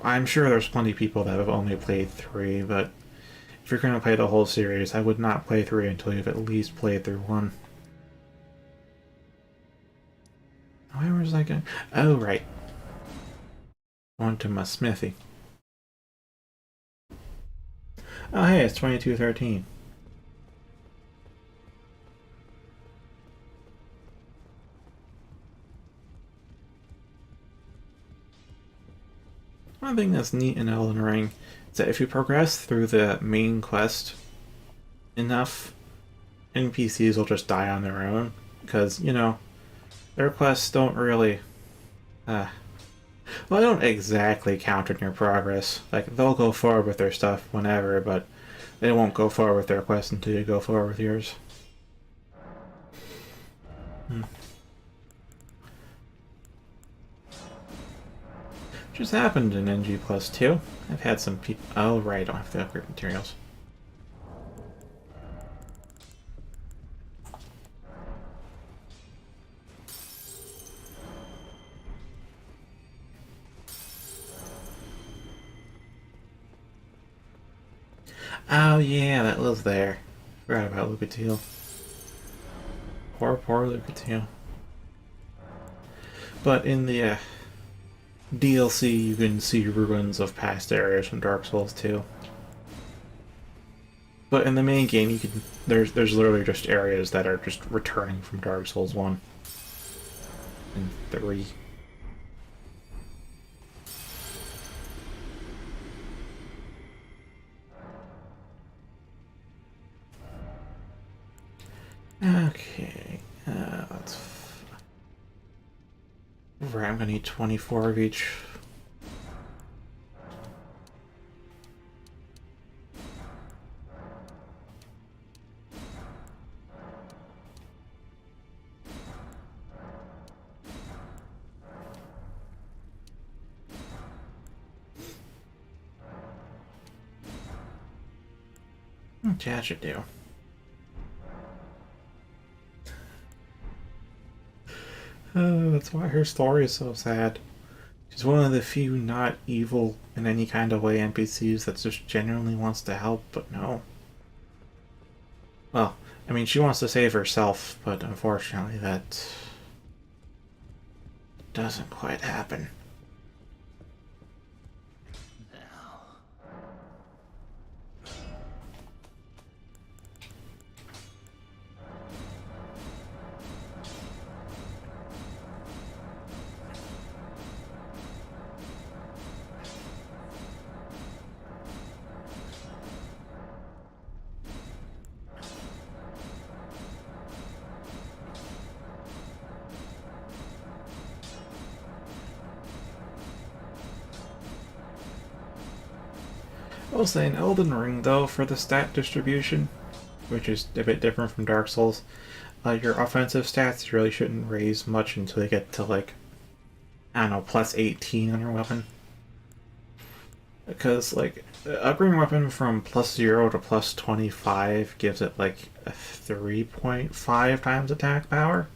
I'm sure there's plenty of people that have only played 3, but if you're going to play the whole series, I would not play 3 until you've at least played through 1. Where was I going? Oh, right. On to my smithy. Oh, hey, it's 2213. One thing that's neat in Elden Ring is that if you progress through the main quest enough, NPCs will just die on their own. Because, you know, their quests don't really... well, they don't exactly count in your progress. Like, they'll go forward with their stuff whenever, but they won't go forward with their quest until you go forward with yours. Just happened in NG Plus 2. I've had some people... Oh, right, I don't have to upgrade materials. Oh, yeah, that was there. Forgot about Lucatiel. Poor Lucatiel. But in the DLC, you can see ruins of past areas from Dark Souls 2. But in the main game, you can there's literally just areas that are just returning from Dark Souls 1 and 3. Okay, let's... Right, I'm gonna need 24 of each. Yeah, that should do. That's why her story is so sad. She's one of the few not evil in any kind of way NPCs that just genuinely wants to help, but no. Well, I mean, she wants to save herself, but unfortunately that doesn't quite happen. I will say in Elden Ring, though, for the stat distribution, which is a bit different from Dark Souls, your offensive stats really shouldn't raise much until you get to, like, I don't know, plus 18 on your weapon. Because, like, upgrading weapon from plus 0 to plus 25 gives it, like, a 3.5 times attack power,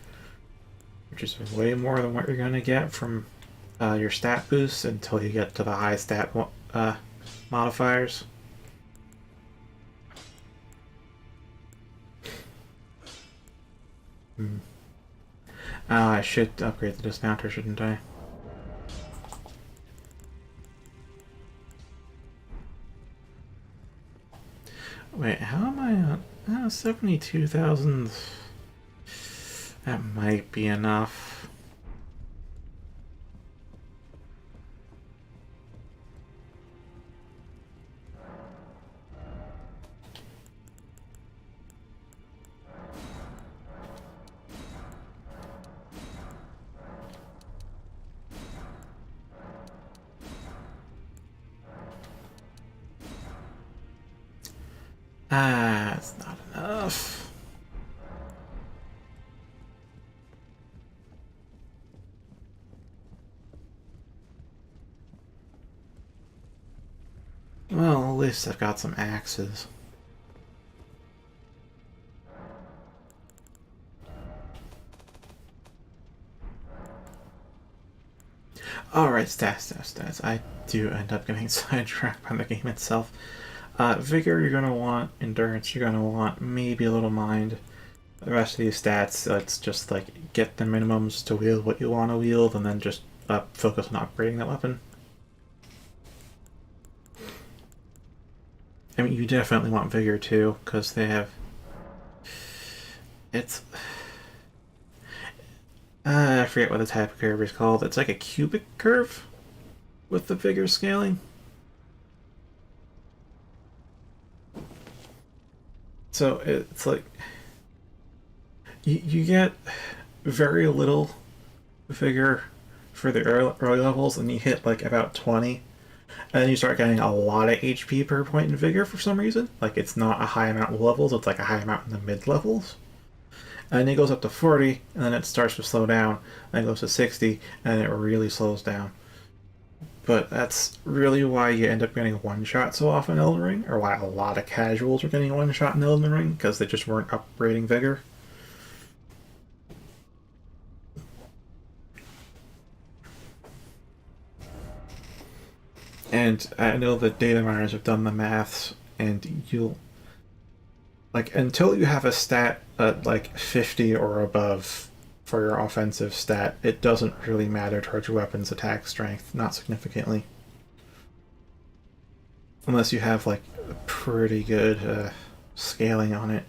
which is way more than what you're going to get from your stat boosts until you get to the high stat modifiers. I should upgrade the dismounter, shouldn't I? Wait, how am I on 72,000? That might be enough. Ah, it's not enough. Well, at least I've got some axes. Alright, stats. I do end up getting sidetracked by the game itself. Vigor you're gonna want, endurance you're gonna want, maybe a little mind. The rest of these stats, it's just like get the minimums to wield what you want to wield, and then just focus on upgrading that weapon. I mean, you definitely want Vigor too, because they have... It's... I forget what the type of curve is called. It's like a cubic curve with the Vigor scaling. So it's like... You get very little Vigor for the early levels, and you hit like about 20. And then you start getting a lot of HP per point in Vigor for some reason. Like, it's not a high amount in levels, it's like a high amount in the mid levels. And then it goes up to 40, and then it starts to slow down, and it goes to 60, and it really slows down. But that's really why you end up getting one-shot so often in Elden Ring, or why a lot of casuals are getting one-shot in Elden Ring, because they just weren't upgrading Vigor. And I know that data miners have done the maths, and you'll... Like, until you have a stat at, like, 50 or above for your offensive stat, it doesn't really matter towards your weapon's attack strength, not significantly. Unless you have, like, a pretty good scaling on it.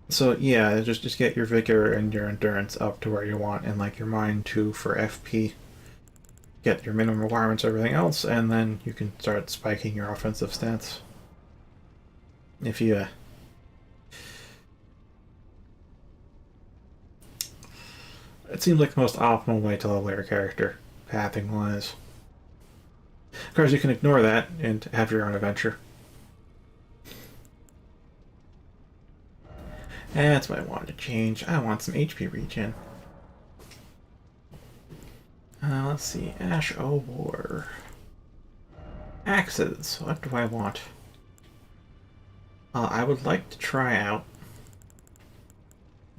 So, yeah, just get your Vigor and your Endurance up to where you want, and, like, your Mind too for FP. Get your minimum requirements, everything else, and then you can start spiking your offensive stats. If you it seems like the most optimal way to level your character, pathing wise. Of course, you can ignore that and have your own adventure. That's what I wanted to change. I want some HP regen. Let's see. Ash O War. Axes. What do I want? I would like to try out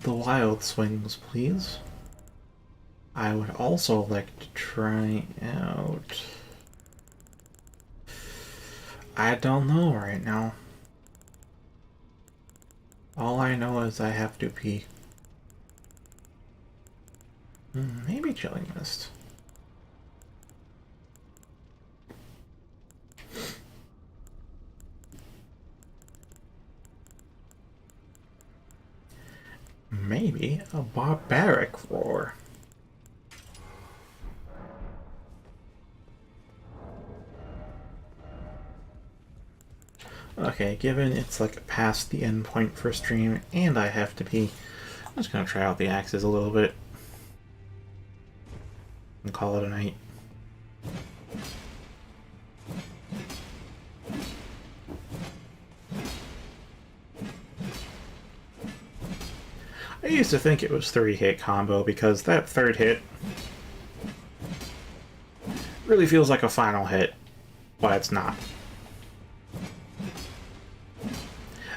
the Wild Swings, please. I would also like to try out... I don't know right now. All I know is I have to pee. Maybe Chilling Mist. Maybe a barbaric roar. Okay, given it's like past the end point for stream and I have to pee, I'm just gonna try out the axes a little bit and call it a night. I used to think it was 3-hit combo because that third hit really feels like a final hit, but it's not.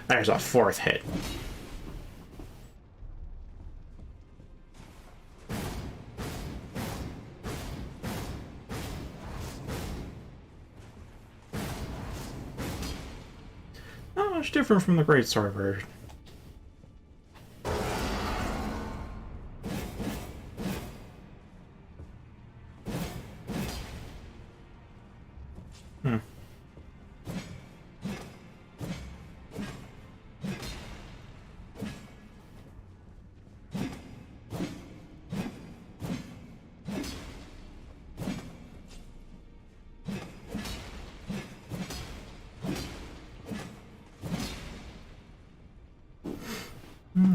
There's a fourth hit. Not much different from the Greatsword version.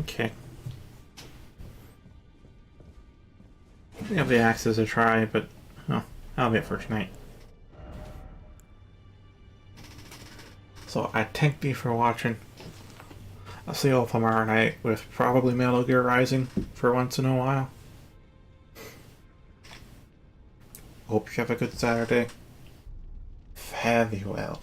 Okay. We have the axes to try, but oh, that'll be it for tonight. So I thank you for watching. I'll see you all tomorrow night with probably Metal Gear Rising for once in a while. Hope you have a good Saturday. Fare thee well.